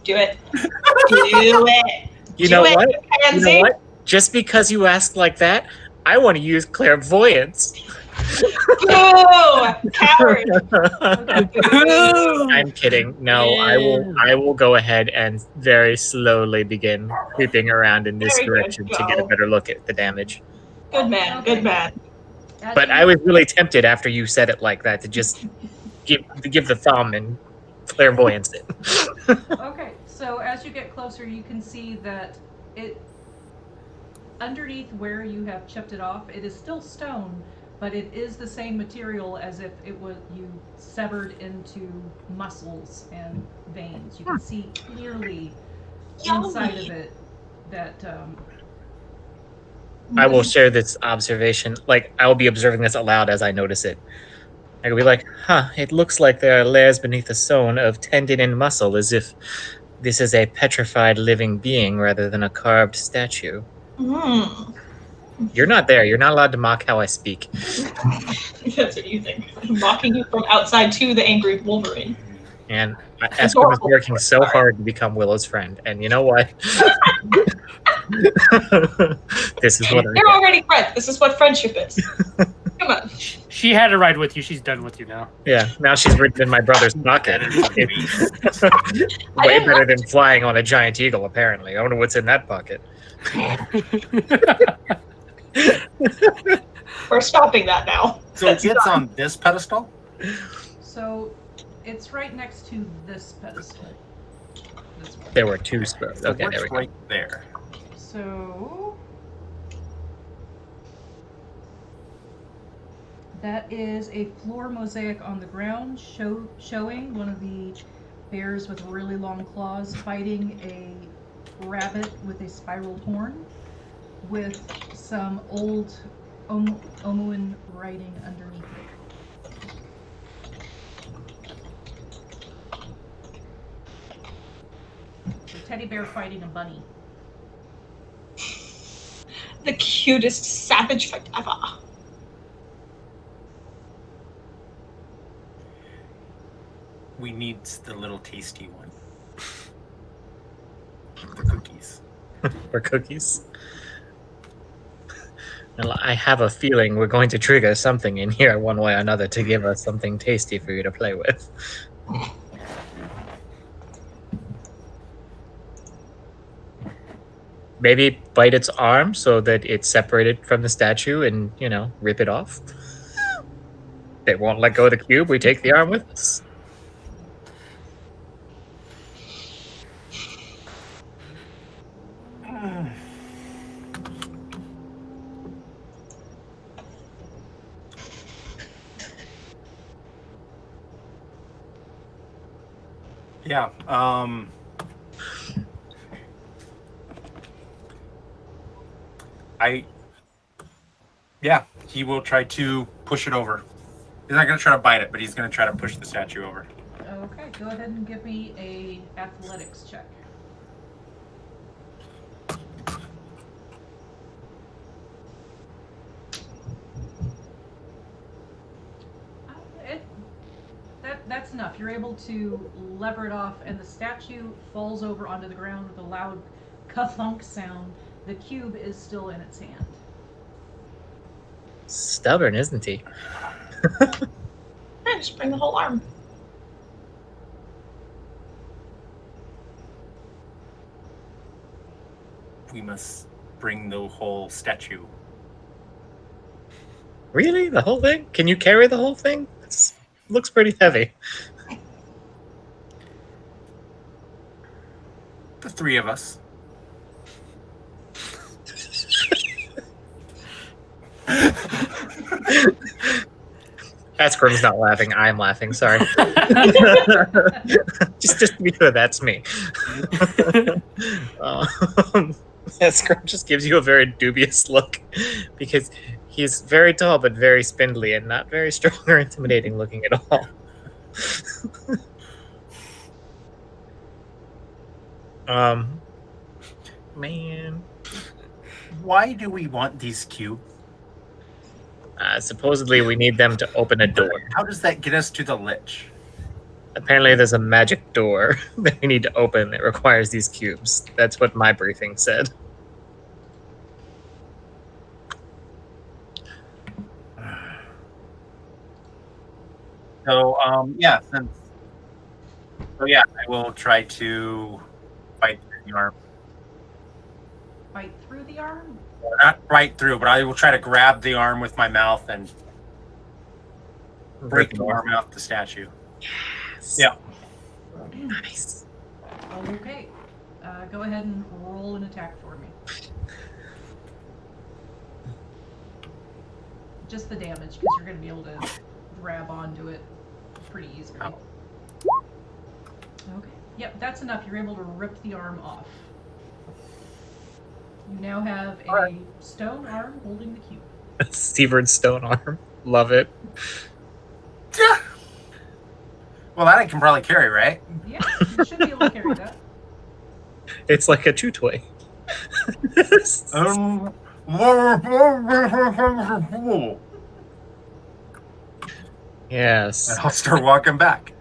Do it. Do it. You know what? You Pansy. know what? Just because you asked like that, I want to use clairvoyance. Boo! Coward. I'm kidding. No, I will go ahead and very slowly begin creeping around in this Very good. direction to get a Go. better look at the damage. Good man. Good man. As But you- I was really tempted after you said it like that to just give the thumb and clairvoyance it. Okay, so as you get closer, you can see that it, underneath where you have chipped it off, it is still stone, but it is the same material as if it was you severed into muscles and veins. You can see clearly inside of it that I will share this observation. Like, I will be observing this aloud as I notice it. I will be like, it looks like there are layers beneath the stone of tendon and muscle, as if this is a petrified living being rather than a carved statue. Mm. You're not there. You're not allowed to mock how I speak. That's what you think. I'm mocking you from outside to the angry Wolverine. And Esquim is working so hard to become Willow's friend. And you know what? This is what I You're get. already friends. This is what friendship is. Come on. She had to ride with you. She's done with you now. Yeah, now she's written in my brother's pocket. It's way didn't better than flying on a giant eagle, apparently. I wonder what's in that pocket. We're stopping that now. So it gets on this pedestal. so it's right next to this pedestal. This one. There were two spoons. So Okay, there we what's go. right there. So that is a floor mosaic on the ground showing one of the bears with really long claws fighting a rabbit with a spiral horn with some old Omuan writing underneath it. So teddy bear fighting a bunny. The cutest savage fight ever. We need the little tasty one. The cookies. For cookies. Well, I have a feeling we're going to trigger something in here one way or another to give us something tasty for you to play with. Maybe bite its arm so that it's separated from the statue and, rip it off. It won't let go of the cube. We take the arm with us. Yeah. He will try to push it over. He's not going to try to bite it, but he's going to try to push the statue over. Okay, go ahead and give me a athletics check. That's enough. You're able to lever it off, and the statue falls over onto the ground with a loud ka-thunk sound. The cube is still in its hand. Stubborn, isn't he? Just bring the whole arm. We must bring the whole statue. Really? The whole thing? Can you carry the whole thing? It looks pretty heavy. The three of us. Asgrim's not laughing. I'm laughing. Sorry. just to be clear, that's me. Asgrim just gives you a very dubious look because he's very tall but very spindly and not very strong or intimidating looking at all. Man. Why do we want these cubes? Supposedly we need them to open a door. How does that get us to the lich? Apparently there's a magic door that we need to open that requires these cubes. That's what my briefing said. So, I will try to bite through the arm. Bite through the arm? Not right through, but I will try to grab the arm with my mouth and break the arm off the statue. Yes. Yeah. Nice. Okay. Go ahead and roll an attack for me. Just the damage, because you're going to be able to grab onto it pretty easily. Oh. Okay. Yep, that's enough. You're able to rip the arm off. You now have a stone arm holding the cube. Severed stone arm. Love it. Well, that I can probably carry, right? Yeah, you should be able to carry that. It's like a chew toy. Yes. And I'll start walking back.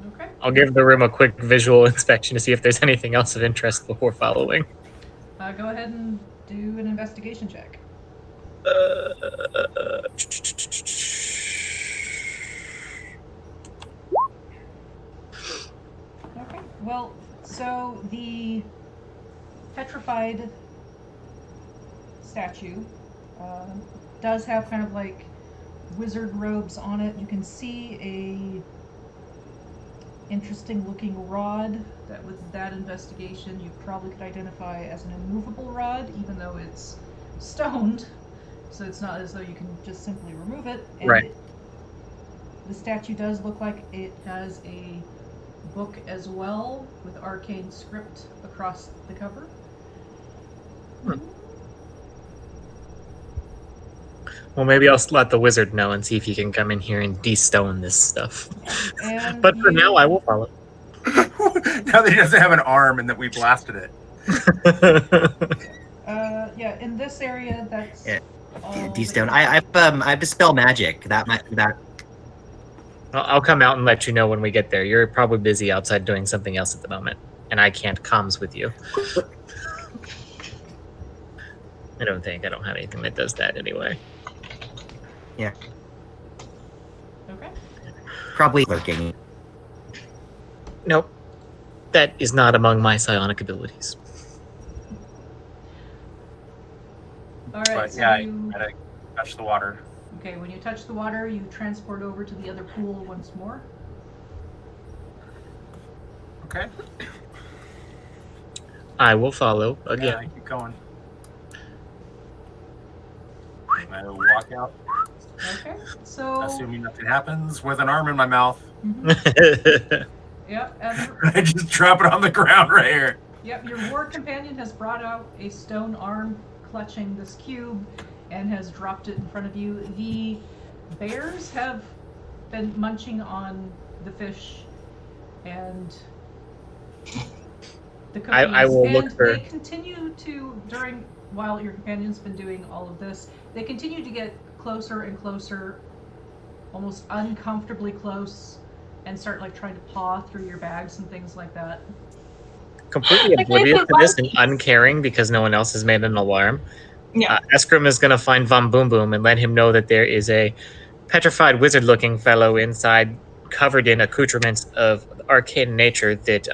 Okay. I'll give the room a quick visual inspection to see if there's anything else of interest before following. Go ahead and do an investigation check. Okay. Well, so the petrified statue does have kind of like wizard robes on it. You can see a interesting looking rod that with that investigation you probably could identify as an immovable rod, even though it's stoned, so it's not as though you can just simply remove it. And right. The statue does look like it has a book as well with arcane script across the cover. Well, maybe I'll let the wizard know and see if he can come in here and de-stone this stuff. And But for now, I will follow. Now that he doesn't have an arm and that we blasted it. Yeah, in this area, that's all D-stone. that- I've dispel magic. That might that. I'll come out and let you know when we get there. You're probably busy outside doing something else at the moment, and I can't comms with you. I don't have anything that does that anyway. Yeah. Okay. Probably lurking. Nope. That is not among my psionic abilities. All right. But So yeah, you, I gotta touch the water. okay, when you touch the water, you transport over to the other pool once more. Okay. I will follow Yeah, again. I keep going. I walk out Okay, so Assuming nothing happens, with an arm in my mouth. Yep, I just drop it on the ground right here. yep. Your war companion has brought out a stone arm clutching this cube and has dropped it in front of you. The bears have been munching on the fish and the cookies. I will and look for- They continue to while your companion's been doing all of this. They continue to get closer and closer, almost uncomfortably close, and start like trying to paw through your bags and things like that. Completely oblivious to this and uncaring because no one else has made an alarm. Yeah. Eskrim is going to find Von Boom Boom and let him know that there is a petrified wizard-looking fellow inside, covered in accoutrements of arcane nature that,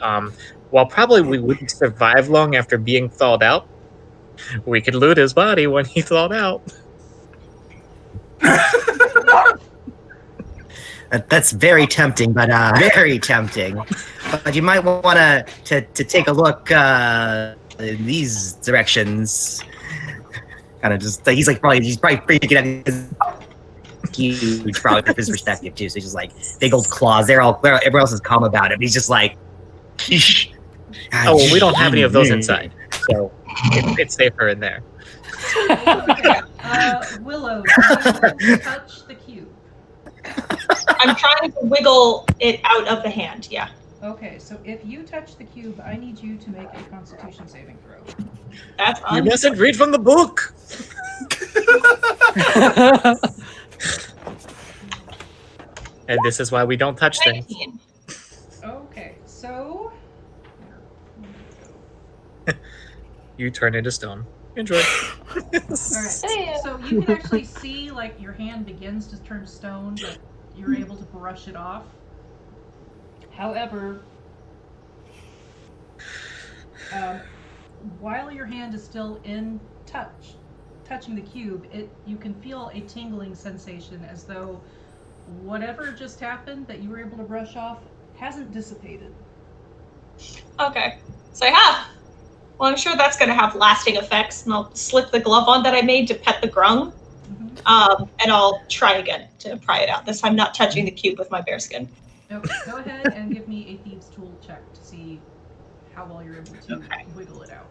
while probably we wouldn't survive long after being thawed out, we could loot his body when he thawed out. That's very tempting, but very tempting. But you might want to take a look in these directions. Kind of just he's probably freaking out. Huge, probably from his perspective too. So he's just like big old claws. Everyone else is calm about it. He's just like, oh, well, we don't have any of those inside, so it's safer in there. Willow, do you touch the cube? I'm trying to wiggle it out of the hand. Yeah. Okay, so if you touch the cube, I need you to make a Constitution saving throw. That's You mustn't read from the book. And this is why we don't touch things. 19. Okay, so You turn into stone. Enjoy. all right. So you can actually see like your hand begins to turn to stone, but you're able to brush it off. However, while your hand is still in touching the cube, you can feel a tingling sensation as though whatever just happened that you were able to brush off hasn't dissipated. Okay. So well, I'm sure that's going to have lasting effects, and I'll slip the glove on that I made to pet the grung, and I'll try again to pry it out. This time, not touching the cube with my bear skin. Okay, go ahead and give me a thieves' tool check to see how well you're able to wiggle it out.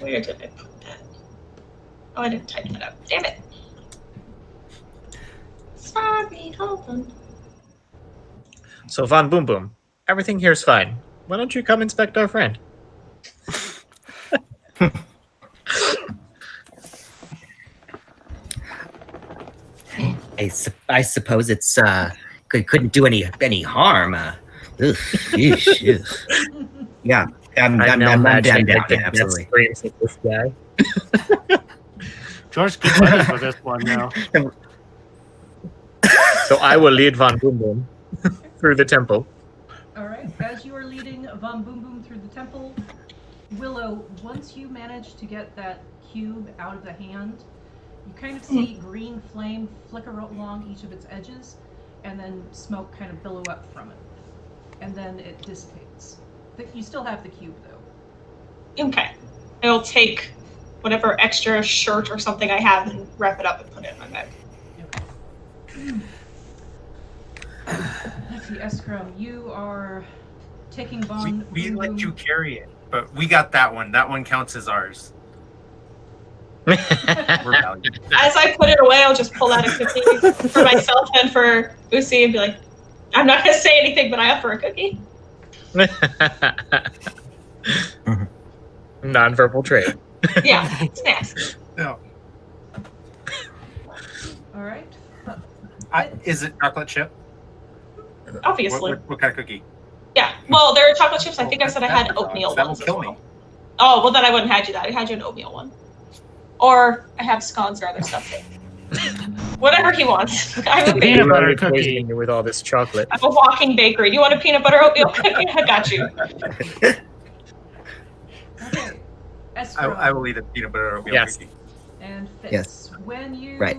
Where did I put that? Oh, I didn't type that up. Damn it. Sorry, hold on. So, Von Boom Boom, everything here's fine. Why don't you come inspect our friend? I suppose it's couldn't do any harm. Yeah, I'm now down, imagining yeah, the absolutely. screams of this guy. George keeps ready for this one now. So I will lead Von Boom Boom through the temple. All right, as you are leading Von Boom Boom through the temple, Willow, once you manage to get that cube out of the hand, you kind of see green flame flicker along each of its edges, and then smoke kind of billow up from it. And then it dissipates. You still have the cube, though. Okay. I'll take whatever extra shirt or something I have and wrap it up and put it in my bag. Let's see, Eskrim, you are taking Von We Boom let Boom. you carry it, but we got that one. That one counts as ours. We're valued. As I put it away, I'll just pull out a cookie for myself and for Uzi and be like, I'm not going to say anything, but I offer a cookie. Non-verbal trade. Yeah, snacks. No. All right. Is it chocolate chip? Obviously. What kind of cookie? Yeah. Well, there are chocolate chips. I think I said I had oatmeal That will ones as kill well. me. Oh, well, then I wouldn't have you that. I had you an oatmeal one. Or I have scones or other stuff. Whatever he wants. I'm a, Peanut butter Really cookie. poisoning you with all this chocolate. I'm a walking bakery. Do you want a peanut butter oatmeal cookie? I got you. Okay. Eskrim I will eat a peanut butter oatmeal Yes. cookie. and Fitz. Yes. When you Right.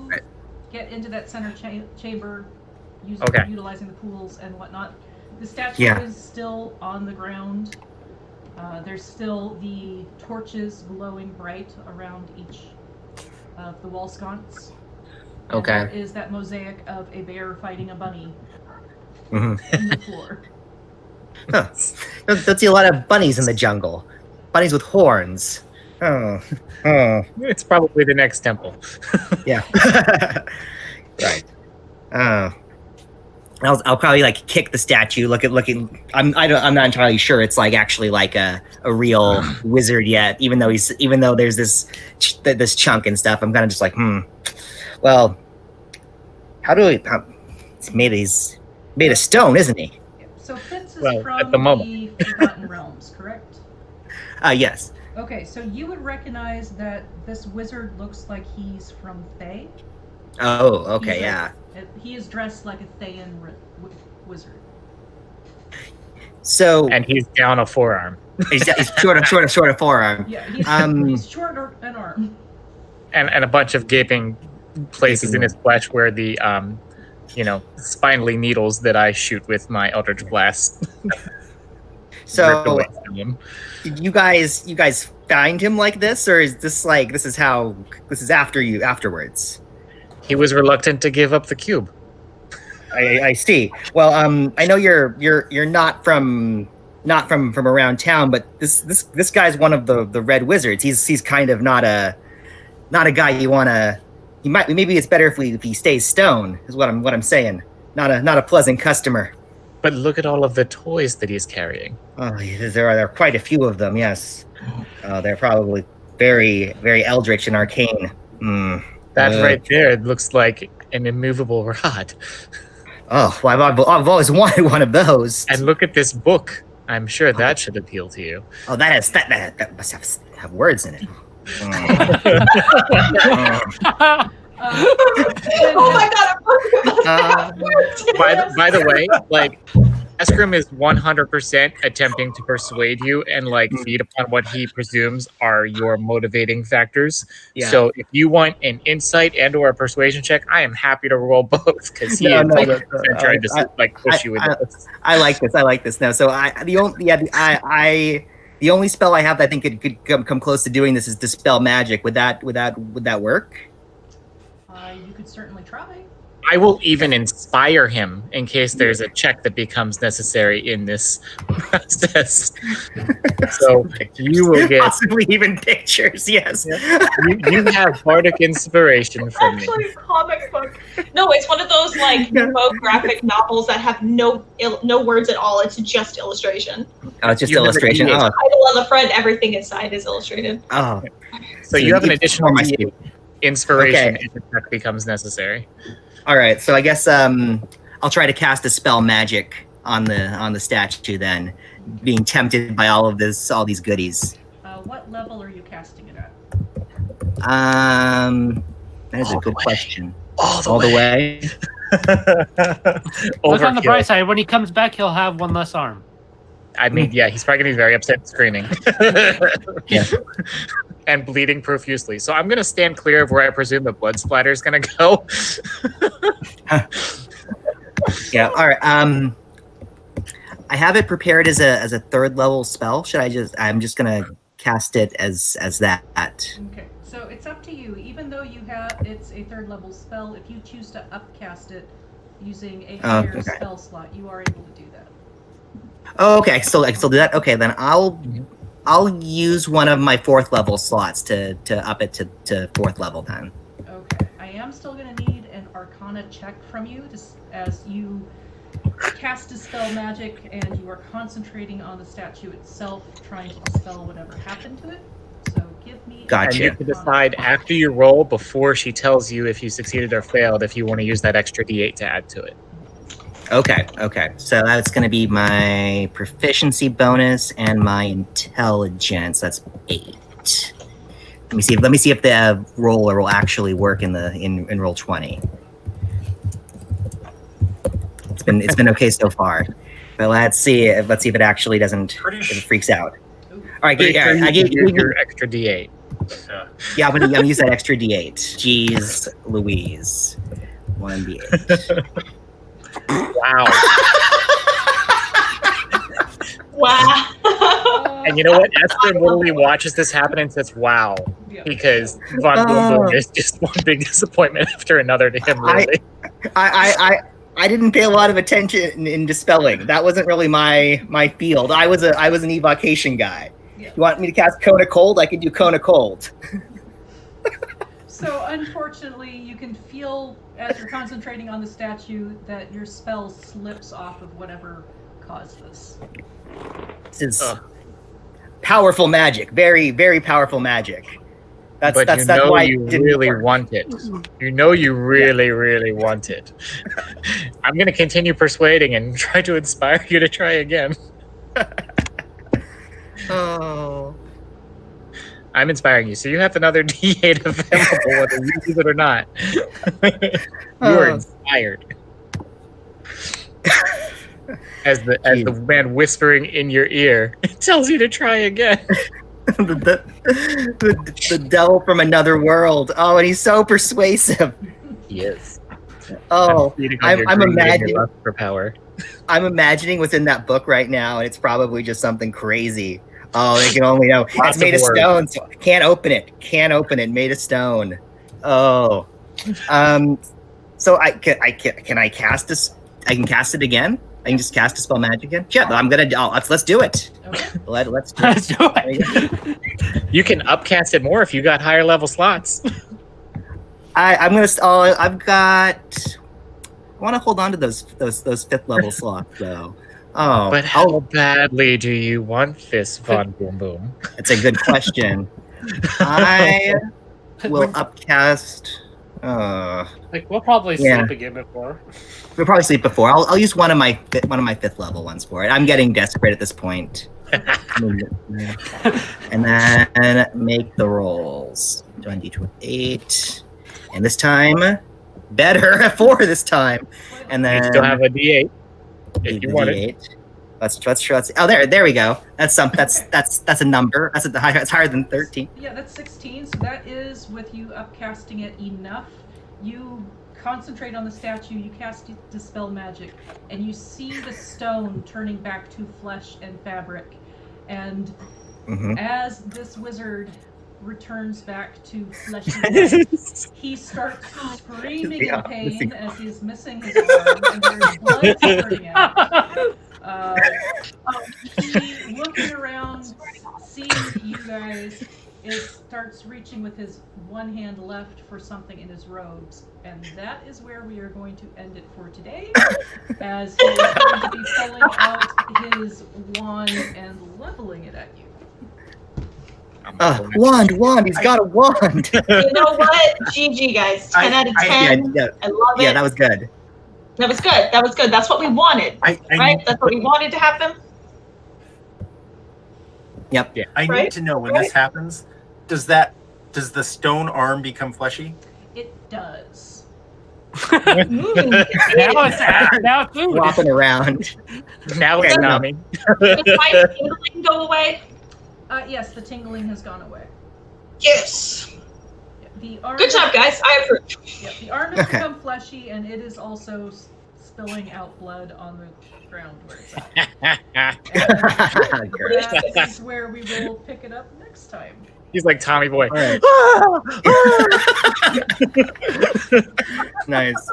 get into that center chamber, Okay. utilizing the pools and whatnot, the statue Yeah. is still on the ground. There's still the torches glowing bright around each of the wall sconce. And Okay. there is that mosaic of a bear fighting a bunny Mhm. in the floor. Don't see a lot of bunnies in the jungle. Bunnies with horns. Oh. It's probably the next temple. Yeah. Right. I'll probably like kick the statue. I'm not entirely sure it's like actually like a real wizard yet. Even though there's this chunk and stuff. I'm kind of just like, well, it's made of stone, isn't he? Yeah. So Fitz is Well, from at the moment. the Forgotten Realms, correct? Yes. Okay, so you would recognize that this wizard looks like he's from Thay. Oh, okay, He's yeah. He is dressed like a Thayan wizard. So And he's down a forearm. he's short of forearm. Yeah, he's short an arm. And a bunch of gaping places in his flesh where the spinally needles that I shoot with my Eldritch Blast ripped So away from him. did you guys find him like this, or is this like this is afterwards? He was reluctant to give up the cube. I see. Well, I know you're not from around town, but this guy's one of the Red Wizards. He's kind of not a guy you want to. Maybe it's better if he stays stone. Is what I'm saying. Not a pleasant customer. But look at all of the toys that he's carrying. Oh, there are quite a few of them. Yes, they're probably very very eldritch and arcane. That right there looks like an immovable rod. Oh, well, I've always wanted one of those. And look at this book. I'm sure that should appeal to you. Oh, that must have words in it. Oh my god, I'm By the way, like, Eskrim is 100% attempting to persuade you and like feed upon what he presumes are your motivating factors. Yeah. So if you want an insight and or a persuasion check, I am happy to roll both because he is trying to like push you into this. I like this now. So the only spell I have that I think could come close to doing this is Dispel Magic. Would that work? You could certainly try. I will even inspire him in case there's a check that becomes necessary in this process. So you will get possibly even pictures. Yes, you have bardic inspiration from me. actually a comic book. No, it's one of those like graphic novels that have no words at all. It's just illustration. Oh, it's just You never illustration. need it. Oh, Title on the front, everything inside is illustrated. oh. So you have an need additional my D8 inspiration Okay. if the check becomes necessary. All right, so I guess I'll try to cast Dispel Magic on the statue then, being tempted by all these goodies. What level are you casting it at? That is a good question. All The way. Look on the Overkill. bright side. When he comes back, he'll have one less arm. I mean, yeah, he's probably gonna be very upset and screaming. Yeah. And bleeding profusely. So I'm gonna stand clear of where I presume the blood splatter is gonna go. Yeah. All right. I have it prepared as a third level spell. I'm just gonna cast it as that. Okay, so it's up to you. Even though it's a third level spell, if you choose to upcast it using a higher okay. spell slot, you are able to do that. Oh, okay. So I can still do that. Okay, then I'll use one of my fourth level slots to up it to fourth level then. Okay, I am still going to need an Arcana check from you as you cast Dispel Magic and you are concentrating on the statue itself, trying to dispel whatever happened to it. So give me. Gotcha. And you can decide after you roll, before she tells you if you succeeded or failed, if you want to use that extra D8 to add to it. Okay. So that's going to be my proficiency bonus and my intelligence. That's 8. Let me see if the roller will actually work in roll 20. It's been okay so far, but let's see if it actually doesn't. If it freaks out. All right, I gave you your extra D8. Yeah, I'm gonna use that extra D8. Jeez, Louise, 1D8. Wow. Wow. And you know what? Esper literally watches this happen and says, "Wow," Yeah. because Von Boom Boom is just one big disappointment after another to him. Really, I didn't pay a lot of attention in dispelling. That wasn't really my field. I was an evocation guy. Yeah. You want me to cast Cone of Cold? I can do Cone of Cold. So unfortunately, you can feel as you're concentrating on the statue that your spell slips off of whatever caused this. This is powerful magic. Very, very powerful magic. That's why you it didn't really work. want it. You know you really, really want it. I'm going to continue persuading and try to inspire you to try again. Oh. I'm inspiring you, so you have another D8 available, whether you use it or not. You are inspired. As the man whispering in your ear tells you to try again. the devil from another world. Oh, and he's so persuasive. He is. Oh, I'm imagining for power. I'm imagining what's in that book right now, and it's probably just something crazy. Oh, they can only know. It's made of stone, so can't open it. Can't open it. Made of stone. Oh, so can I cast this? I can cast it again. I can just cast a spell magic again. Yeah, I'm gonna. Let's do it. Okay. Let's do Let's it. do it. You can upcast it more if you got higher level slots. I'm gonna. Oh, I've got. I want to hold on to those 5th level slots though. Oh, But how badly do you want this, Von Boom Boom? It's a good question. I will upcast. Like we'll probably Yeah. sleep again before. We'll probably sleep before. I'll use one of my 5th level ones for it. I'm getting desperate at this point. And then make the rolls. 8, and this time better 4 this time. And You then still have a D8 if you want it. D8. Let's. Oh, there we go. That's a number. It's higher than 13. Yeah, that's 16, so that is with you upcasting it enough. You concentrate on the statue, you cast Dispel Magic, and you see the stone turning back to flesh and fabric. And as this wizard returns back to fleshy life, he starts screaming in pain as he's missing his arm, and there's blood spurting out. He, looking around, seeing you guys, starts reaching with his one hand left for something in his robes. And that is where we are going to end it for today, as he is going to be pulling out his wand and leveling it at you. Wand. He's got a wand. You know what? GG, guys. 10 out of 10. I love it. Yeah, that was good. That was good. That's what we wanted. Right? That's what we wanted to happen. Yep. Yeah. I Right? need to know when this happens. Does the stone arm become fleshy? It does. Now it's food. Flopping around. Now it's numbing. Does my tingling go away? Yes, the tingling has gone away. Yes. The arm Good job, guys. I approve. Yeah, the arm has Okay. become fleshy, and it is also spilling out blood on the ground where it's at. Great. That is where we will pick it up next time. He's like Tommy Boy. All right. Nice.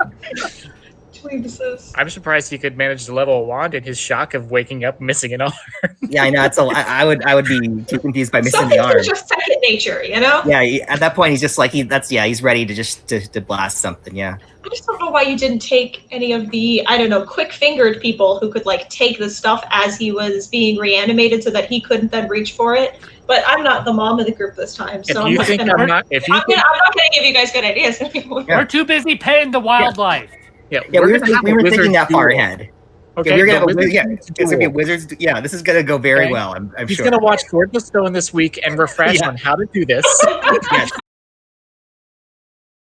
Jesus. I'm surprised he could manage to level a wand in his shock of waking up missing an arm. Yeah, I know. I would be too confused by missing Some the things arm. are just second nature, you know? Yeah, at that point he's just like he's ready to just to blast something. Yeah. I just don't know why you didn't take any of the, I don't know, quick-fingered people who could, like, take the stuff as he was being reanimated so that he couldn't then reach for it. But I'm not the mom of the group this time, so If you think I'm not, I'm not going to give you guys good ideas anymore. We're too busy paying the wildlife. Yeah, we were thinking that far ahead. Okay, Yeah, we're gonna the have wizards it's gonna be a duel. wizards. Yeah, this is gonna go very Okay. well. I'm He's sure. gonna watch Sword the Stone this week and refresh Yeah. on how to do this. Yes.